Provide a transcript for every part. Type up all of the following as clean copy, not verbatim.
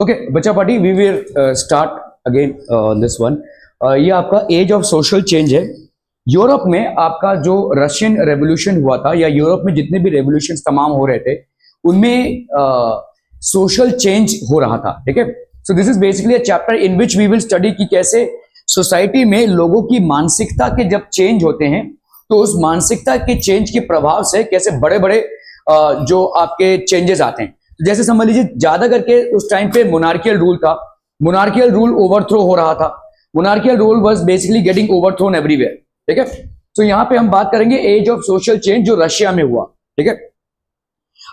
Okay बच्चा party we will start again this one. ये आपका एज ऑफ सोशल चेंज है। यूरोप में आपका जो रशियन रेवोल्यूशन हुआ था या यूरोप में जितने भी रेवोल्यूशन तमाम हो रहे थे उनमें सोशल चेंज हो रहा था। ठीक है, so this is basically a chapter in which we will study कि कैसे सोसाइटी में लोगों की मानसिकता के जब चेंज होते हैं तो उस मानसिकता के चेंज के प्रभाव से कैसे बड़े बड़े जो आपके चेंजेस आते हैं। जैसे समझ लीजिए ज्यादा करके उस टाइम पे मोनार्कियल रूल था, मोनार्कियल रूल ओवरथ्रो हो रहा था, monarchial rule was basically getting overthrown everywhere. ठीक है, तो यहां पे हम बात करेंगे एज ऑफ सोशल चेंज जो रशिया में हुआ। ठीक है,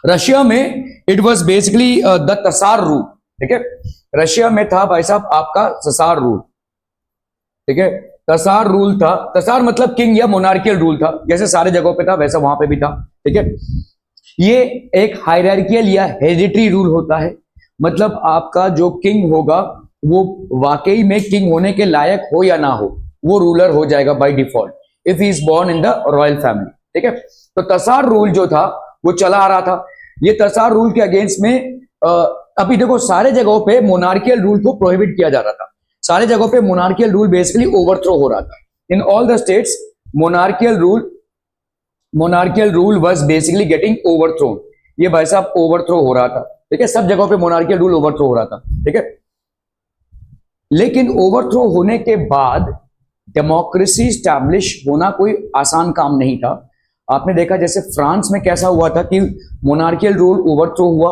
रशिया में it was basically the tasar rule. ठीक है, रशिया में था भाई साहब आपका तसार रूल। ठीक है, तसार रूल था, तसार मतलब किंग या मोनार्कियल रूल था, जैसे सारे जगहों पे था वैसा वहां पे भी था। ठीक है, ये एक हायरार्कियल या हेरिडिटरी रूल होता है, मतलब आपका जो किंग होगा वो वाकई में किंग होने के लायक हो या ना हो वो रूलर हो जाएगा by default if he is born in the royal family. ठीक है, तो तसार रूल जो था वो चला आ रहा था। ये तसार रूल के अगेंस्ट में अभी देखो सारे जगहों पे मोनार्कियल रूल को प्रोहिबिट किया जा रहा था, सारे जगहों पे मोनार्कियल रूल बेसिकली ओवरथ्रो हो रहा था। In all the states monarchial rule was basically getting overthrown. ये भाई साहब ओवरथ्रो हो रहा था। ठीक है, सब जगहों पे मोनार्कियल रूल ओवरथ्रो हो रहा था। ठीक है, लेकिन ओवरथ्रो होने के बाद डेमोक्रेसी स्टैब्लिश होना कोई आसान काम नहीं था। आपने देखा जैसे फ्रांस में कैसा हुआ था कि मोनार्कियल रूल ओवरथ्रो हुआ,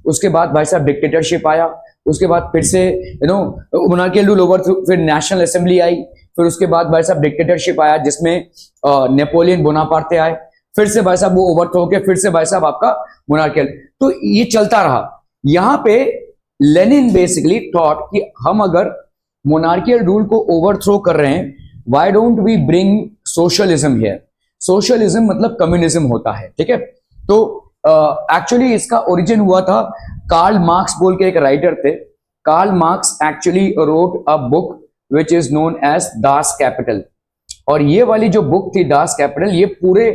उसके बाद भाई साहब डिक्टेटरशिप आया, उसके बाद फिर से मोनार्कियल रूल ओवरथ्रो, फिर नेशनल असेंबली आई, फिर उसके बाद भाई साहब डिक्टेटरशिप आया जिसमें नेपोलियन बोनापार्टे आए, फिर से भाई साहब वो ओवरथ्रो के फिर से भाई साहब आपका मोनार्कियल। तो ये चलता रहा। यहां पे लेनिन बेसिकली थॉट कि हम अगर मोनार्कियल रूल को ओवरथ्रो कर रहे हैं, why don't we bring socialism here. Socialism मतलब कम्युनिज्म होता है। ठीक है, तो एक्चुअली इसका ओरिजिन हुआ था, कार्ल मार्क्स बोल के एक राइटर थे, Karl Marx actually wrote a book which is known as Das Kapital. और ये वाली जो बुक थी दास कैपिटल, ये पूरे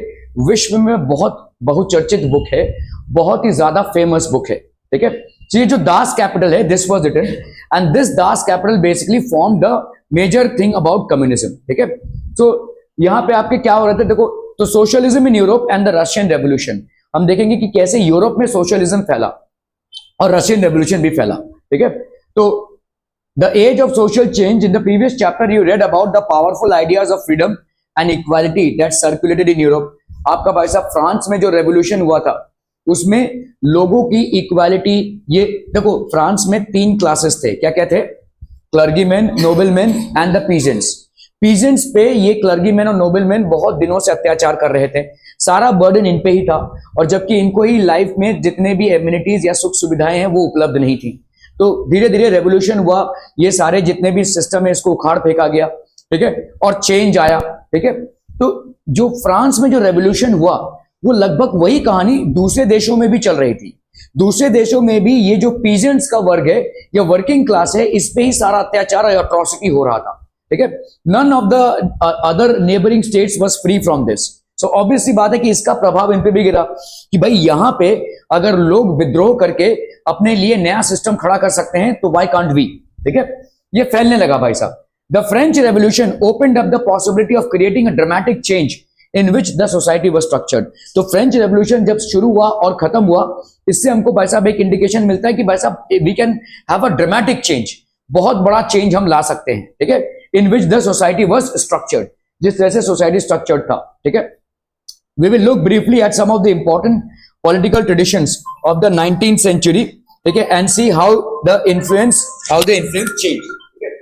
विश्व में बहुत बहुचर्चित बुक है, बहुत ही ज्यादा फेमस बुक है। ठीक है, तो ये जो दास कैपिटल है this was written and this Das Kapital basically form the major thing about communism. ठीक है, तो यहां पे आपके क्या हो रहा था देखो, तो socialism in Europe and the Russian revolution, हम देखेंगे कि कैसे यूरोप में सोशलिज्म फैला और रशियन रेवोल्यूशन भी फैला। ठीक है, तो the age of social change, in the previous chapter you read about the powerful ideas of freedom and equality that circulated in Europe। आपका भाई साहब फ्रांस में जो रेवोल्यूशन हुआ था उसमें लोगों की इक्वालिटी, ये देखो फ्रांस में 3 क्लासेस थे, क्या क्या थे, clergyman, nobleman and the peasants. Peasants पे ये क्लर्गीमैन और नोबलमैन बहुत दिनों से अत्याचार कर रहे थे, सारा बर्डन इन पे ही था, और जबकि इनको ही लाइफ में जितने भी एम्यूनिटीज या सुख सुविधाएं हैं वो उपलब्ध नहीं थी। तो धीरे धीरे रेवोल्यूशन हुआ, ये सारे जितने भी सिस्टम है इसको उखाड़ फेंका गया। ठीक है, और चेंज आया। ठीक है, तो जो फ्रांस में जो रेवोल्यूशन हुआ वो लगभग वही कहानी दूसरे देशों में भी चल रही थी। दूसरे देशों में भी ये जो पीजेंट्स का वर्ग है या वर्किंग क्लास है, इस पे ही सारा अत्याचार और अट्रॉसिटी हो रहा था। ठीक है, none of the other neighbouring states was free from this. So obvious सी बात है कि इसका प्रभाव इन पे भी गिरा कि भाई यहां पे अगर लोग विद्रोह करके अपने लिए नया सिस्टम खड़ा कर सकते हैं तो व्हाई कांट वी। ठीक है, ये फैलने लगा भाई साहब। The French revolution opened up the possibility of creating a dramatic change in which the society was structured. तो फ्रेंच रेवोल्यूशन जब शुरू हुआ और खत्म हुआ, इससे हमको भाई साहब एक इंडिकेशन मिलता है कि भाई साहब we can have a dramatic change, बहुत बड़ा चेंज हम ला सकते हैं। ठीक है, in which the society was structured, जिस तरह से सोसाइटी स्ट्रक्चर्ड था। ठीक है, we will look briefly at some of the important political traditions of the 19th century, okay, and see how the influence changed. Okay.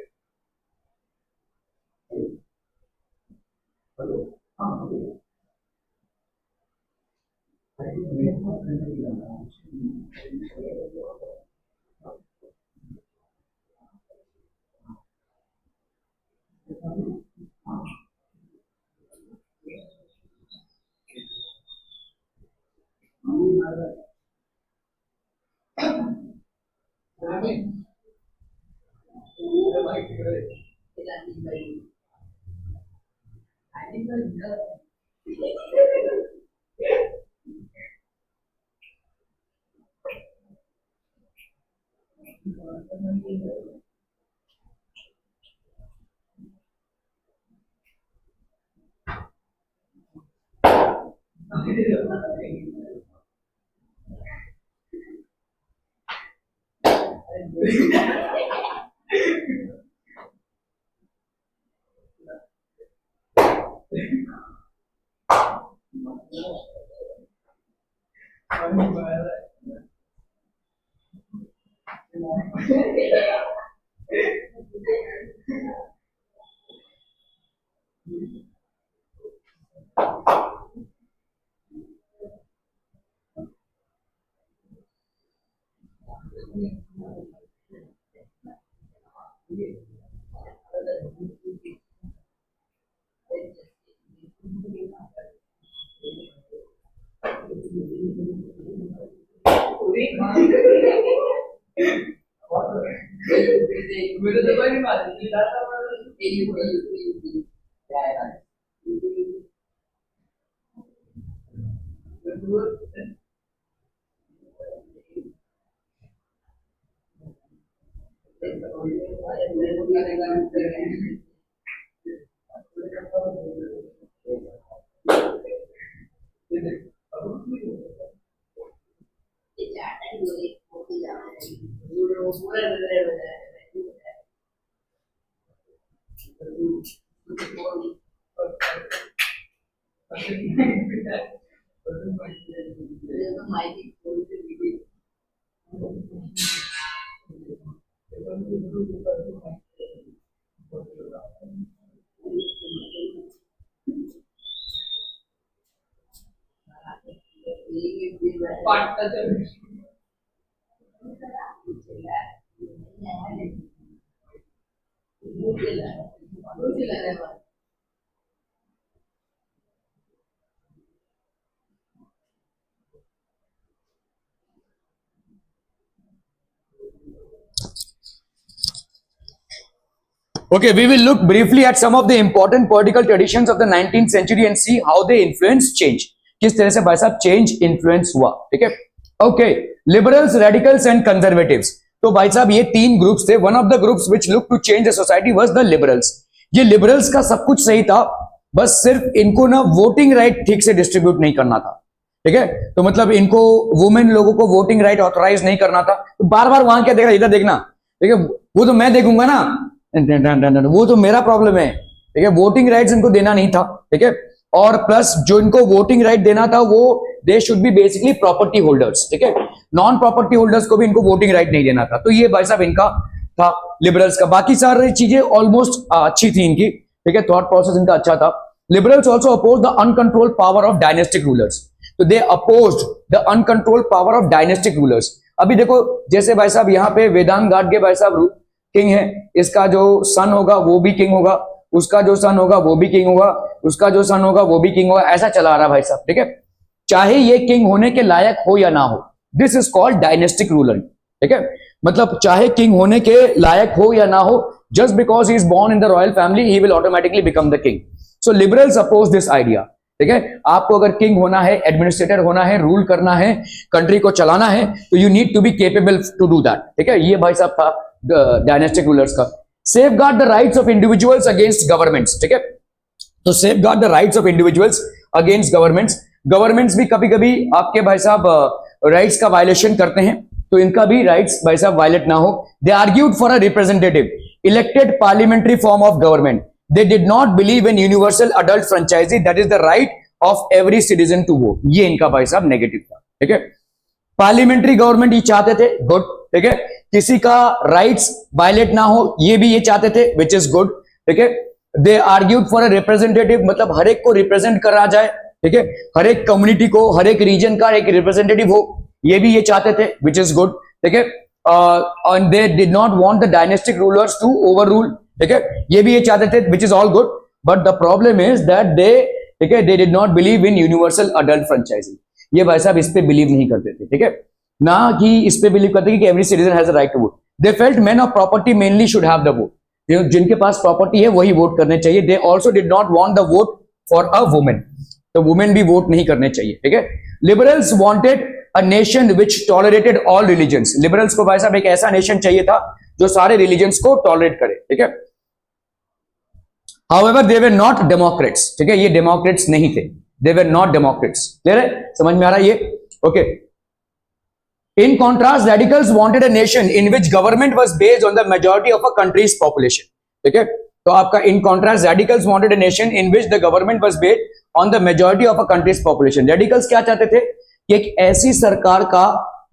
Okay, we will look briefly at some of the important political traditions of the 19th century and see how they influence change. किस तरह से भाई साहब change influence हुआ, ठीक है. Okay, liberals, radicals and conservatives. तो भाई साहब ये तीन ग्रुप्स थे. One of the groups which look to change the society was the liberals. ये लिबरल्स का सब कुछ सही था, बस सिर्फ इनको ना वोटिंग राइट ठीक से डिस्ट्रीब्यूट नहीं करना था, ठीक है. तो मतलब इनको वुमेन लोगों को वोटिंग राइट ऑथराइज नहीं करना था. तो बार बार वहां क्या देख रहा, इधर देखना, ठीक है. वो तो मैं देखूंगा ना, वो तो मेरा प्रॉब्लम है, ठीक है. वोटिंग राइट्स इनको देना नहीं था, ठीक है. और प्लस जो इनको वोटिंग राइट देना था वो they should be basically property holders, ठीक है. नॉन प्रॉपर्टी होल्डर्स को भी इनको वोटिंग राइट नहीं देना था. तो ये भाई साहब इनका था लिबरल्स का. बाकी सारी चीजें ऑलमोस्ट अच्छी थी इनकी, ठीक है. थॉट प्रोसेस इनका अच्छा था. Liberals also oppose the uncontrolled power of dynastic rulers. तो they opposed the uncontrolled power of dynastic rulers. अभी देखो जैसे भाई साहब यहाँ पे वेदांत गाडगे भाई साहब किंग है, इसका जो सन होगा वो भी किंग होगा, उसका जो सन होगा वो भी किंग होगा, उसका जो सन होगा वो भी किंग होगा, ऐसा चला रहा भाई साहब, ठीक है. चाहे ये किंग होने के लायक हो या ना हो, this is called dynastic ruler, ठीक है. मतलब चाहे किंग होने के लायक हो या ना हो, just because he is born in the royal family he will automatically become the king. So liberals oppose this idea, ठीक है. आपको अगर किंग होना है, एडमिनिस्ट्रेटर होना है, रूल करना है, कंट्री को चलाना है, तो you need to be capable to do that, ठीक है. ये भाई साहब था डायनेस्टिक रूलर्स का. Safeguard the rights of individuals against governments, ठीक है. तो safeguard the rights of individuals against governments. Governments भी कभी कभी आपके भाई साहब राइट्स का वायलेशन करते हैं, तो इनका भी राइट्स भाई साहब वायलेट ना हो. They argued for a representative elected parliamentary form of government. They did not believe in universal adult franchisee, that is the right of every citizen to vote. ये इनका भाई साहब नेगेटिव था, ठीक है. पार्लियामेंट्री गवर्नमेंट ये चाहते थे, गुड, ठीक है. किसी का राइट्स वायलेट ना हो, ये भी ये चाहते थे, विच इज गुड, ठीक है. दे आर्ग्यूड फॉर अ रिप्रेजेंटेटिव, मतलब हर एक को रिप्रेजेंट करा जाए, ठीक है. हर एक कम्युनिटी को, हर एक रीजन का एक रिप्रेजेंटेटिव हो, ये भी ये चाहते थे, विच इज गुड, ठीक है. And they did not want the dynastic rulers to overrule, ठीक है. ये भी ये चाहते थे, which is all good, but the problem is that they, ठीक है, they did not believe in universal adult franchising. ये भाई साहब इस पे बिलीव नहीं करते थे, ठीक है. ना कि इस पे बिलीव करते कि every citizen has a right to vote. They felt men of property mainly should have the vote. जिनके पास प्रॉपर्टी है वही वोट करने चाहिए. They also did not want the vote for a woman. तो वुमेन भी vote नहीं करने चाहिए, ठीक है. Liberals wanted a nation which tolerated all religions. Liberals को भाई साहब एक ऐसा नेशन चाहिए था जो सारे रिलीजन्स को टॉलरेट करे, ठीक है। However, they were not democrats, ठीक है, ये डेमोक्रेट्स नहीं थे, they were not democrats, clear है, समझ में आ रहा है ये, okay. In contrast, radicals wanted a nation in which government was based on the majority of a country's population, ठीक है। तो आपका in contrast, radicals wanted a nation in which the government was based on the majority of a country's population। radicals क्या चाहते थे कि एक ऐसी सरकार का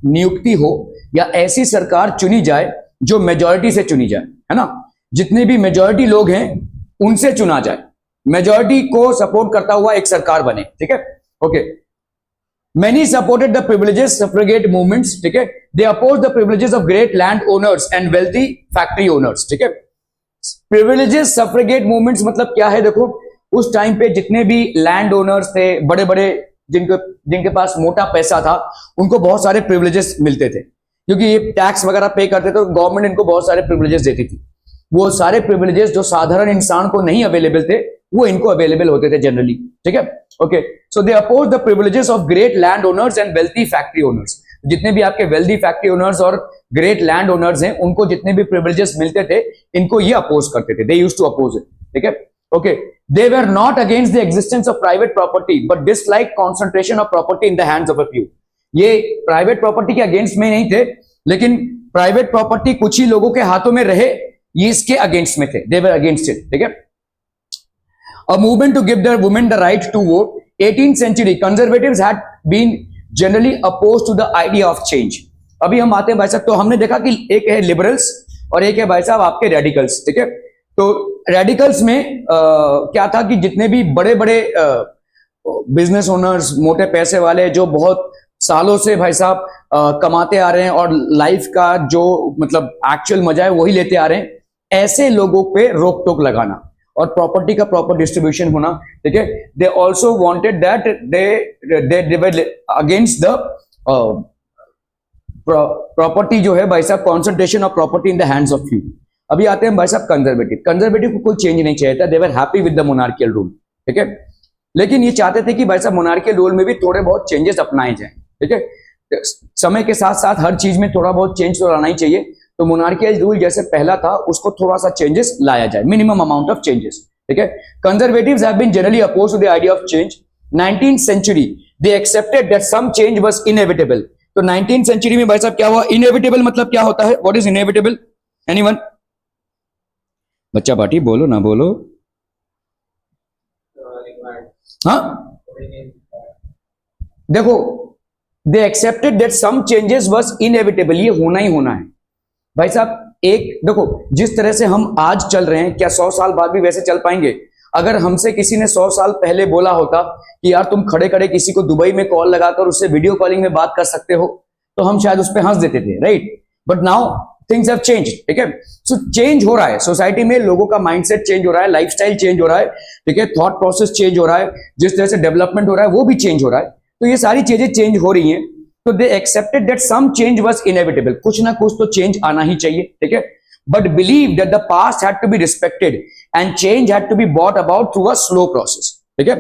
नियुक्ति हो या ऐसी सरकार चुनी जाए जो मेजॉरिटी से चुनी जाए, है ना, जितने भी मेजॉरिटी लोग हैं उनसे चुना जाए, मेजॉरिटी को सपोर्ट करता हुआ एक सरकार बने, ठीक है, okay. Many supported the privileges suffragette movements, ठीक है, they opposed the privileges of great land owners and wealthy factory owners, ठीक है। privileges suffragette movements मतलब क्या है, देखो उस टाइम पे जितने भी लैंड ओनर्स थे, बड़े बड़े जिनके पास मोटा पैसा था, उनको बहुत सारे प्रिविलेजेस मिलते थे, क्योंकि ये टैक्स वगैरह पे करते थे, तो गवर्नमेंट इनको बहुत सारे प्रिविलेजेस देती थी। वो सारे प्रिविलेजेस जो साधारण इंसान को नहीं अवेलेबल थे, वो इनको अवेलेबल होते थे जनरली, ठीक है, okay. So they oppose the privileges of great land owners and wealthy factory owners. जितने भी आपके वेल्थी फैक्ट्री ओनर्स और ग्रेट लैंड ओनर्स हैं, उनको जितने भी प्रिविलेजेस मिलते थे, इनको ये अपोज करते थे, they used to oppose it, ठीक है, okay. They were not against the existence of private property but dislike concentration of property in the hands of a few. ये प्राइवेट प्रॉपर्टी के अगेंस्ट में नहीं थे, लेकिन प्राइवेट प्रॉपर्टी कुछ ही लोगों के हाथों में रहे, ये इसके अगेंस्ट में थे, दे वर अगेंस्ट इट, ठीक है। A movement to give the women the right to vote. 18th century conservatives had been generally opposed to the idea of change। अभी हम आते हैं भाई साहब, तो हमने देखा कि एक है लिबरल्स और एक है भाई साहब आपके रेडिकल्स, ठीक है। तो रेडिकल्स में क्या था कि जितने भी बड़े बड़े बिजनेस ओनर्स, मोटे पैसे वाले, जो बहुत सालों से भाई साहब कमाते आ रहे हैं और लाइफ का जो मतलब एक्चुअल मजा है वही लेते आ रहे हैं, ऐसे लोगों पे रोक टोक लगाना और प्रॉपर्टी का प्रॉपर डिस्ट्रीब्यूशन होना, ठीक है। They also wanted that they were against the property जो है भाई साहब, concentration of property in the hands of few. अभी आते हैं भाई साहब कंजर्वेटिव। कंजर्वेटिव को कोई चेंज नहीं चाहिए था, they were happy with the monarchial rule, ठीक है। लेकिन ये चाहते थे कि भाई साहब मोनार्कियल रूल में भी थोड़े बहुत चेंजेस अपनाए जाएं, ठीक है। समय के साथ साथ हर चीज में थोड़ा बहुत चेंज तो लाना ही चाहिए, तो मोनार्कियल रूल जैसे पहला था उसको थोड़ा सा चेंजेस लाया जाए, मिनिमम अमाउंट ऑफ चेंजेस, ठीक है। Conservatives have been generally opposed to the idea of change. 19th century they accepted that some change was inevitable. तो 19th century में भाई साहब क्या हुआ, इनएविटेबल मतलब क्या होता है, व्हाट इज इनएविटेबल, एनीवन? बच्चा पार्टी बोलो ना बोलो, हाँ देखो, they accepted that some changes was inevitable, ये होना ही होना है भाई साहब। एक देखो, जिस तरह से हम आज चल रहे हैं, क्या 100 साल बाद भी वैसे चल पाएंगे? अगर हमसे किसी ने 100 साल पहले बोला होता कि यार तुम खड़े खड़े किसी को दुबई में कॉल लगाकर उससे वीडियो कॉलिंग में बात कर सकते हो, तो हम शायद उस पर हंस देते थे, right. But now things have change, ठीक है। सो चेंज हो रहा है सोसाइटी में, लोगों का माइंडसेट चेंज हो रहा है, लाइफस्टाइल चेंज हो रहा है, ठीक है, थॉट प्रोसेस चेंज हो रहा है, जिस तरह से डेवलपमेंट हो रहा है वो भी चेंज हो रहा है। तो ये सारी चीजें चेंज हो रही हैं, तो they accepted that some change was inevitable, कुछ ना कुछ तो चेंज आना ही चाहिए, ठीक है। But believe that the past had to be respected and change had to be brought about through a slow process, ठीक है।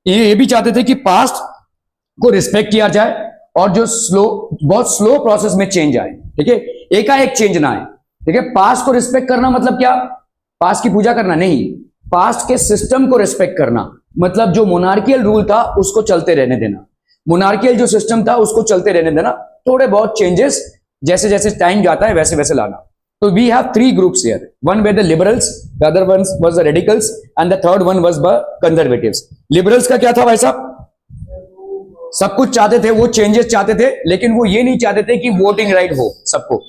ये भी चाहते थे कि पास्ट को रिस्पेक्ट किया जाए और जो बहुत स्लो प्रोसेस में चेंज आए, ठीक है, एकाएक चेंज ना आए, ठीक है। पास्ट को रिस्पेक्ट करना मतलब क्या? पास्ट की पूजा करना नहीं, पास्ट के सिस्टम को रिस्पेक्ट करना मतलब जो मोनार्कियल रूल था उसको चलते रहने देना, मोनार्कियल जो सिस्टम था उसको चलते रहने देना, थोड़े बहुत चेंजेस जैसे जैसे टाइम जाता है वैसे वैसे लाना। तो we have 3 groups here, one were the liberals, the other one was the radicals and the third one was the conservatives। liberals का क्या था भाई साहब? सब कुछ चाहते थे, वो चेंजेस चाहते थे, लेकिन वो ये नहीं चाहते थे कि वोटिंग राइट हो सबको।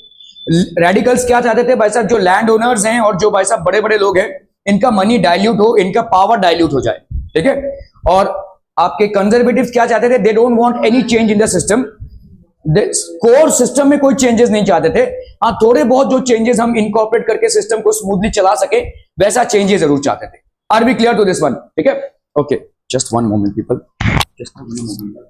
रेडिकल्स क्या चाहते थे भाई साहब? जो लैंड ओनर्स हैं और जो भाई साहब बड़े बड़े लोग हैं, इनका मनी डाइल्यूट हो, इनका पावर डाइल्यूट हो जाए, ठीक है। और आपके कंजर्वेटिव्स क्या चाहते थे? They don't want any change in the system, core system में कोई चेंजेस नहीं चाहते थे। हाँ, थोड़े बहुत जो चेंजेस हम इनकॉर्पोरेट करके सिस्टम को स्मूथली चला सके वैसा चेंजेस जरूर चाहते थे। Are we clear to this one? ठीक है, okay, just one moment people, just one moment.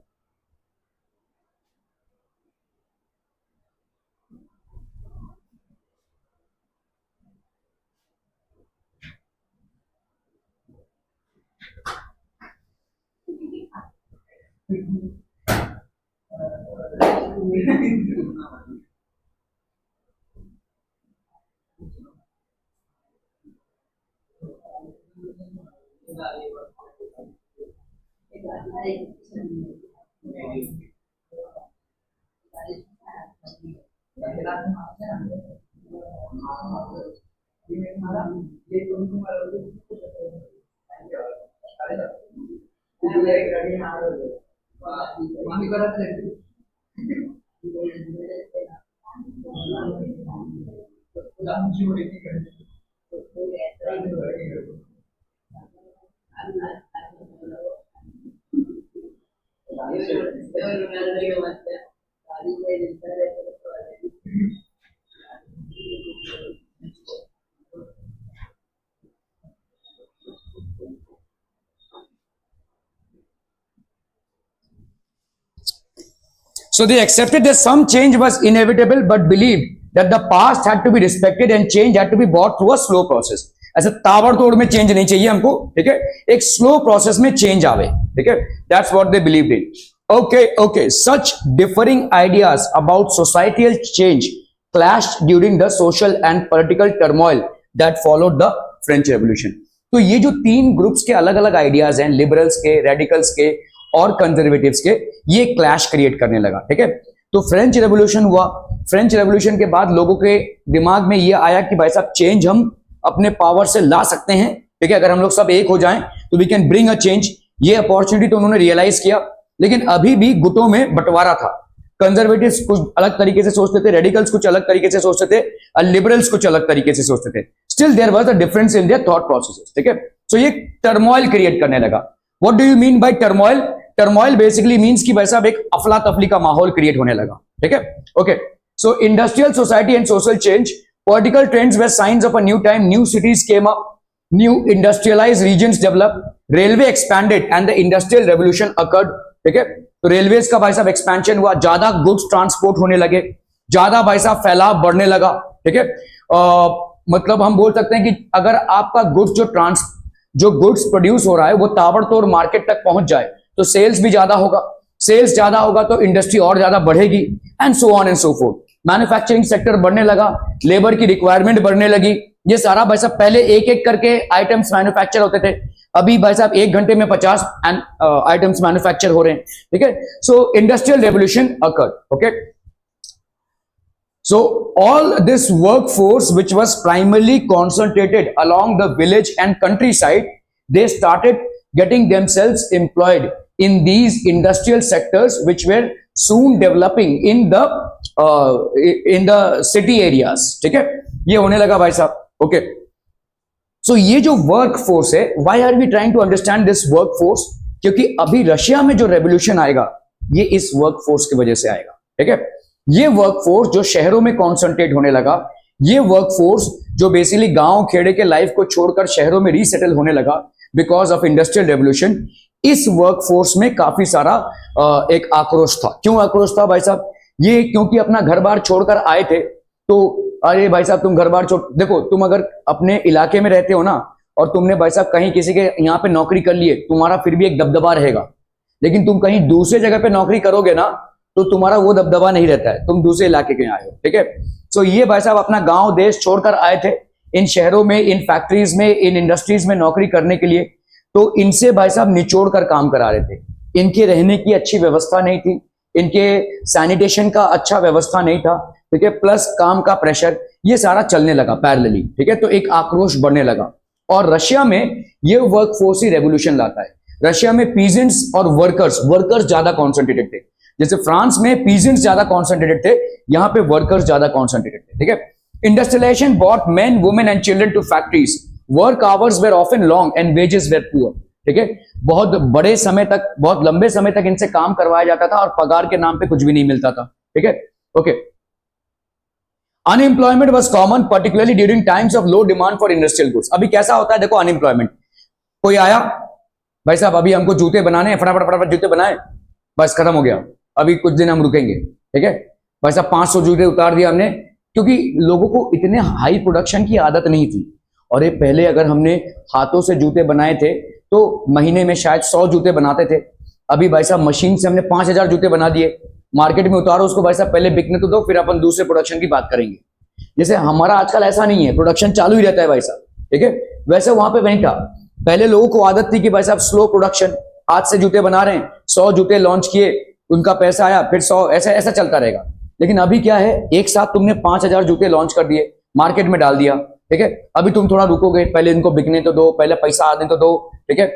So they accepted that some change was inevitable, but believed that the past had to be respected and change had to be brought through a slow process. ऐसे ताबड़तोड़ में change नहीं चाहिए हमको, ठीक है, एक slow process में चेंज आवे, ठीक है, that's what they believed in. Okay, such differing ideas about societal change clashed during the social and political turmoil that followed the French Revolution. तो ये जो तीन ग्रुप्स के अलग अलग आइडियाज हैं, लिबरल्स के, रेडिकल्स के और कंजर्वेटिव्स के, ये क्लैश क्रिएट करने लगा, ठीक है. तो फ्रेंच रेवोल्यूशन हुआ. फ्रेंच रेवोल्यूशन के बाद लोगों के दिमाग में ये आया कि भाई साहब चेंज हम अपने पावर से ला सकते हैं, ठीक है, अगर हम लोग सब एक हो जाएं तो we can bring a change. ये अपॉर्चुनिटी तो उन्होंने रियलाइज किया, लेकिन अभी भी गुटों में बंटवारा था. कंजर्वेटिव्स कुछ अलग तरीके से सोचते थे, रेडिकल्स कुछ अलग तरीके से सोचते थे, और लिबरल्स कुछ अलग तरीके से सोचते थे. Still there was a difference in their thought processes, ठीक है. सो ये टर्मोइल क्रिएट करने लगा. What do you mean by turmoil? Turmoil basically means कि भाई साहब एक अफला तफली का माहौल क्रिएट होने लगा, ठीक है. Okay, so industrial society and social change, political trends were signs of a new time, new cities came up, new industrialised regions develop, railway expanded and the industrial revolution occurred, ठीक है. तो railways का भाई साहब expansion हुआ, ज्यादा goods transport होने लगे, ज्यादा भाई साहब फैलाव बढ़ने लगा, ठीक है. मतलब हम बोल सकते हैं कि अगर आपका गुड्स जो गुड्स प्रोड्यूस हो रहा है वो ताबड़तोड़ मार्केट तक पहुंच जाए तो सेल्स भी ज्यादा होगा, सेल्स ज्यादा होगा तो इंडस्ट्री और ज्यादा बढ़ेगी, and so on and so fourth. Manufacturing sector बढ़ने लगा, लेबर की रिक्वायरमेंट बढ़ने लगी. ये सारा भाई साहब पहले एक एक करके आइटम्स मैन्युफैक्चर होते थे, अभी भाई साहब एक घंटे में 50 आइटम्स मैन्युफैक्चर हो रहे हैं, ठीक है. सो industrial revolution occurred, okay. So all this workforce which was primarily concentrated along the village and countryside, they started getting themselves employed in these industrial sectors which were soon developing in the city areas, ठीक है. ये होने लगा भाई साहब, okay. So ये जो work force है, why are we trying to understand this work force? क्योंकि अभी रशिया में जो रेवोल्यूशन आएगा ये इस वर्क फोर्स की वजह से आएगा, ठीक है. ये वर्क फोर्स जो शहरों में कॉन्सेंट्रेट होने लगा, ये वर्क फोर्स जो बेसिकली गांव खेड़े के लाइफ को छोड़कर शहरों में रीसेटल होने लगा बिकॉज ऑफ इंडस्ट्रियल रेवोल्यूशन, इस वर्क फोर्स में काफी सारा एक आक्रोश था. क्यों आक्रोश था भाई साहब? ये क्योंकि अपना घर बार छोड़कर आए थे. तो अरे भाई साहब तुम घर बार छोड़, देखो तुम अगर अपने इलाके में रहते हो ना और तुमने भाई साहब कहीं किसी के यहाँ पे नौकरी कर लिए, तुम्हारा फिर भी एक दबदबा रहेगा. लेकिन तुम कहीं दूसरे जगह पे नौकरी करोगे ना तो तुम्हारा वो दबदबा नहीं रहता है, तुम दूसरे इलाके के आए हो, ठीक है. सो ये भाई साहब अपना गांव देश छोड़कर आए थे इन शहरों में, इन फैक्ट्रीज में, इन इंडस्ट्रीज में नौकरी करने के लिए. तो इनसे भाई साहब निचोड़ कर काम करा रहे थे. इनके रहने की अच्छी व्यवस्था नहीं थी, इनके सैनिटेशन का अच्छा व्यवस्था नहीं था, ठीक है, प्लस काम का प्रेशर, ये सारा चलने लगा पैरेलली, ठीक है. तो एक आक्रोश बढ़ने लगा और रशिया में ये वर्क फोर्स ही रेवोल्यूशन लाता है. रशिया में पीजेंट्स और वर्कर्स ज्यादा कॉन्सेंट्रेटेड थे. जैसे फ्रांस में पीजेंट्स ज्यादा कॉन्सेंट्रेटेड थे, यहां पे वर्कर्स ज्यादा कॉन्सेंट्रेटेड थे, ठीक है. Industrialisation brought men, women and children to factories. Work hours were often long and wages were poor, ठीक है. बहुत बड़े समय तक, बहुत लंबे समय तक इनसे काम करवाया जाता था और पगार के नाम पे कुछ भी नहीं मिलता था, ठीक है. Okay. Unemployment was common particularly during times of low demand for industrial goods. अभी कैसा होता है देखो, अनएम्प्लॉयमेंट, कोई आया भाई साहब अभी हमको जूते बनाने हैं, फटाफट फटाफट जूते बनाए, बस खत्म हो गया, अभी कुछ दिन हम रुकेंगे, ठीक है. भाई साहब 500 जूते उतार दिया हमने, क्योंकि लोगों को इतने हाई प्रोडक्शन की आदत नहीं थी. और ये पहले अगर हमने हाथों से जूते बनाए थे तो महीने में शायद 100 जूते बनाते थे. अभी भाई साहब मशीन से हमने 5000 जूते बना दिए. मार्केट में उतारो उसको भाई साहब, पहले बिकने तो दो, फिर अपन दूसरे प्रोडक्शन की बात करेंगे। जैसे हमारा आजकल ऐसा नहीं है, प्रोडक्शन चालू ही रहता है भाई साहब, ठीक है। वैसे वहां पे नहीं था, पहले लोगों को आदत थी कि भाई साहब स्लो प्रोडक्शन, आज से जूते बना रहे हैं, 100 जूते लॉन्च किए, उनका पैसा आया, फिर 100, ऐसा ऐसा चलता रहेगा। लेकिन अभी क्या है, एक साथ तुमने 5,000 जूते लॉन्च कर दिए, मार्केट में डाल दिया, ठीक है। अभी तुम थोड़ा रुकोगे, पहले इनको बिकने तो दो, पहले पैसा आने तो दो, ठीक है।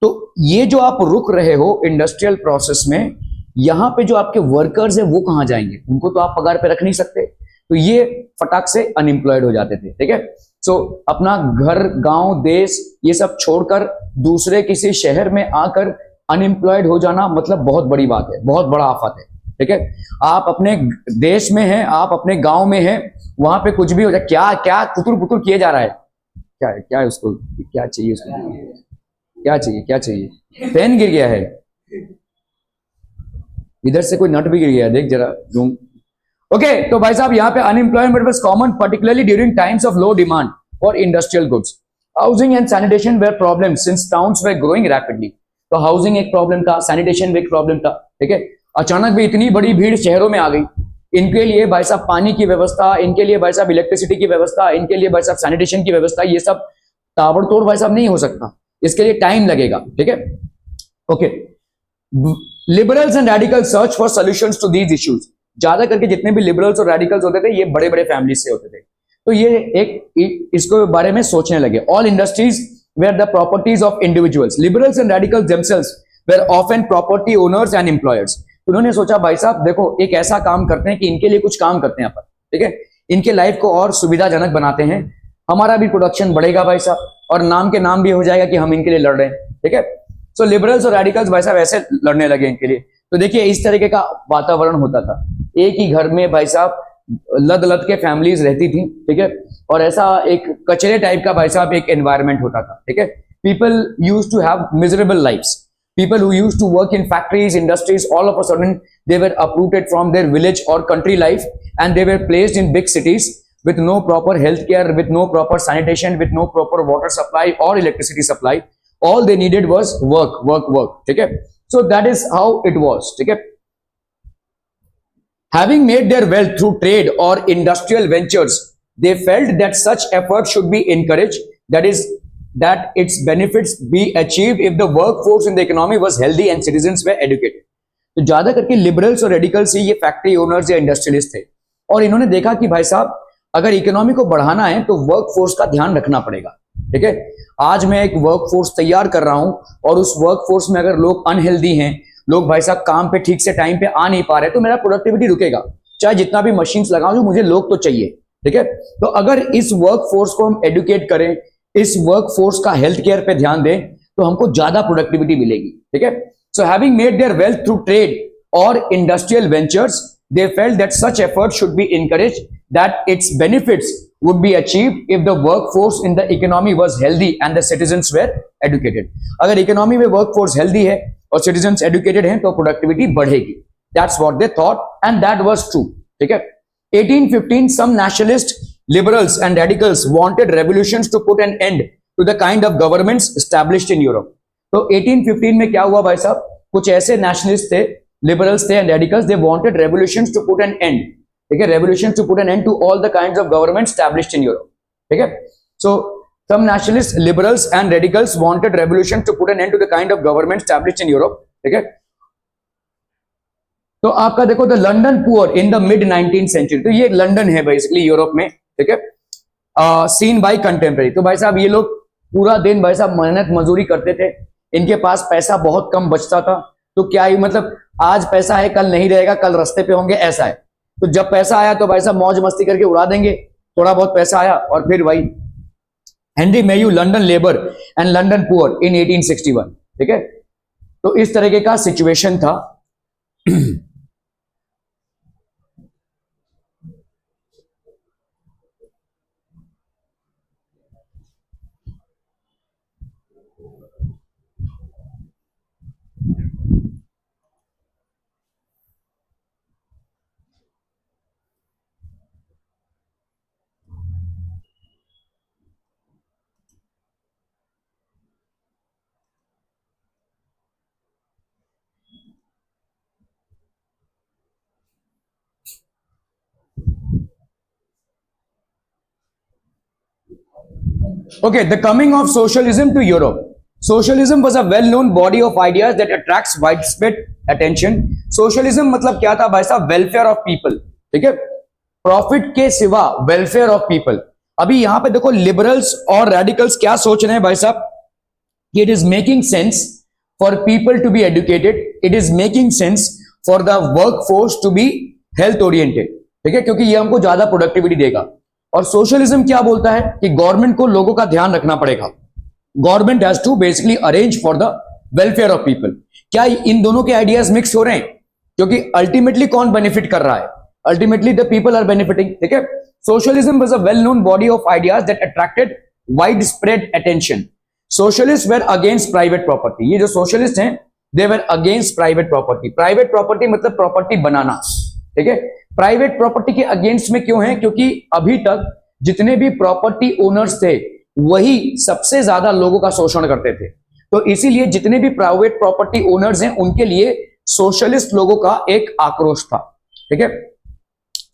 तो ये जो आप रुक रहे हो इंडस्ट्रियल प्रोसेस में, यहां पे जो आपके वर्कर्स है वो कहां जाएंगे, उनको तो आप पगार पे रख नहीं सकते, तो ये फटाक से अनएम्प्लॉयड हो जाते थे, ठीक है। सो अपना घर, गांव, देश ये सब छोड़कर दूसरे किसी शहर में आकर अनएम्प्लॉयड हो जाना मतलब बहुत बड़ी बात है, बहुत बड़ा आफत है, ठीक है। आप अपने देश में हैं, आप अपने गांव में हैं, वहां पे कुछ भी हो जाए, क्या क्या कुतुर पुतुर किए जा रहा है, क्या है, क्या है उसको, क्या चाहिए उसको, क्या चाहिए, क्या चाहिए, पेन गिर गया है, इधर से कोई नट भी गिर गया है, देख जरा जूम। ओके, तो भाई साहब यहाँ पे unemployment was common particularly during times of low demand for industrial goods. Housing and sanitation were problem since towns were growing rapidly. तो हाउसिंग एक प्रॉब्लम था, सैनिटेशन भी एक प्रॉब्लम था, ठीक है। अचानक भी इतनी बड़ी भीड़ शहरों में आ गई, इनके लिए भाई साहब पानी की व्यवस्था, इनके लिए भाई साहब इलेक्ट्रिसिटी की व्यवस्था, इनके लिए भाई साहब सैनिटेशन की व्यवस्था, ये सब ताबड़तोड़ भाई साहब नहीं हो सकता, इसके लिए टाइम लगेगा, ठीक है। Okay, liberals and radical search for solutions to these issues. ज्यादा करके जितने भी लिबरल्स और रेडिकल्स होते थे, ये बड़े बड़े फैमिली से होते थे, तो ये एक इसको बारे में सोचने लगे। All industries were the properties of individuals, liberals and radicals themselves were often property owners and employers. उन्होंने सोचा भाई साहब देखो, एक ऐसा काम करते हैं कि इनके लिए कुछ काम करते हैं अपन, ठीक है, इनके लाइफ को और सुविधाजनक बनाते हैं, हमारा भी प्रोडक्शन बढ़ेगा भाई साहब, और नाम के नाम भी हो जाएगा कि हम इनके लिए लड़ रहे हैं, ठीक है। सो लिबरल्स और रेडिकल्स भाई साहब ऐसे लड़ने लगे इनके लिए। तो देखिए इस तरीके का वातावरण होता था, एक ही घर में भाई साहब लद लद के फैमिलीज रहती थी, ठीक है, और ऐसा एक कचरे टाइप का भाई साहब एक एनवायरमेंट होता था, ठीक है। People use to have miserable lifes, people who used to work in factories, industries, all of a sudden they were uprooted from their village or country life and they were placed in big cities with no proper healthcare, with no proper sanitation, with no proper water supply or electricity supply. All they needed was work, work, work, ठीक है। So that is how it was, ठीक है। Having made their wealth through trade or industrial ventures, they felt that such effort should be encouraged. That is, that its benefits be achieved if the workforce in the economy was healthy and citizens were educated. तो ज्यादा करके liberals और radicals ही ये factory owners या industrialist थे, और इन्होंने देखा कि भाई साहब अगर इकोनॉमी को बढ़ाना है तो वर्कफोर्स का ध्यान रखना पड़ेगा, ठीक है। आज मैं एक वर्कफोर्स तैयार कर रहा हूं, और उस वर्कफोर्स में अगर लोग अनहेल्दी हैं, लोग भाई साहब काम पे ठीक से टाइम पे आ नहीं पा रहे, तो मेरा प्रोडक्टिविटी रुकेगा, चाहे जितना भी मशीन लगाऊं, मुझे लोग तो चाहिए, ठीक है। तो अगर इस वर्कफोर्स को हम एडुकेट करें, इस वर्कफोर्स का हेल्थ केयर पे ध्यान दें, तो हमको ज्यादा प्रोडक्टिविटी मिलेगी, ठीक है। So having made their wealth through trade और industrial ventures, they felt that such effort should be encouraged, that its benefits would be achieved if the workforce in the economy was healthy and the citizens were educated. अगर economy में workforce healthy है और citizens educated हैं तो productivity बढ़ेगी। That's what they thought and that was true, ठीक है। 1815 some nationalist liberals and radicals wanted revolutions to put an end to the kind of governments established in Europe. तो 1815 में क्या हुआ भाई साहब, कुछ ऐसे नेशनलिस्ट थे, लिबरल्स थे and radicals, they wanted revolutions to put an end, ठीक है, revolutions to put an end to all the kinds of government established in Europe, ठीक है। सो some nationalists, liberals and radicals wanted revolution to put an end to the kind of government established in Europe, ठीक है। तो आपका देखो the London poor in the mid 19th century, तो ये London है बेसिकली यूरोप में, ठीक है, सीन बाय कंटेम्पररी। तो भाई साहब ये लोग पूरा दिन भाई साहब मेहनत मजदूरी करते थे, इनके पास पैसा बहुत कम बचता था, तो क्या ही मतलब आज पैसा है कल नहीं रहेगा, कल रास्ते पे होंगे, ऐसा है। तो जब पैसा आया तो भाई साहब मौज मस्ती करके उड़ा देंगे, थोड़ा बहुत पैसा आया और फिर वही Henry Mayu London labour and London poor इन 1861, ठीक है। तो इस तरीके का सिचुएशन था। Okay, the coming of socialism to Europe. Socialism was a well-known body of ideas that attracts widespread attention. Socialism मतलब क्या था भाई साहब? वेलफेयर ऑफ पीपल, ठीक है, प्रॉफिट के सिवा वेलफेयर ऑफ पीपल. अभी यहां पे देखो लिबरल्स और रेडिकल्स क्या सोच रहे हैं भाई साहब? It is making sense for people to be educated, it is making sense for the work force to be health oriented, ठीक है, क्योंकि ये हमको ज्यादा प्रोडक्टिविटी देगा. और सोशलिज्म क्या बोलता है कि गवर्नमेंट को लोगों का ध्यान रखना पड़ेगा. Government has to basically arrange for the welfare of people. क्या इन दोनों के आइडियाज मिक्स हो रहे हैं? क्योंकि अल्टीमेटली कौन बेनिफिट कर रहा है? Ultimately the people are benefiting, ठीक है. Socialism was a well known body of ideas that attracted wide spread attention. Socialist were against private property. ये जो सोशलिस्ट हैं they were against private property. Private property मतलब property बनाना, ठीक है. Private property के अगेंस्ट में क्यों है? क्योंकि अभी तक जितने भी प्रॉपर्टी ओनर्स थे वही सबसे ज्यादा लोगों का शोषण करते थे. तो इसीलिए जितने भी प्राइवेट प्रॉपर्टी ओनर्स हैं उनके लिए सोशलिस्ट लोगों का एक आक्रोश था, ठीक है.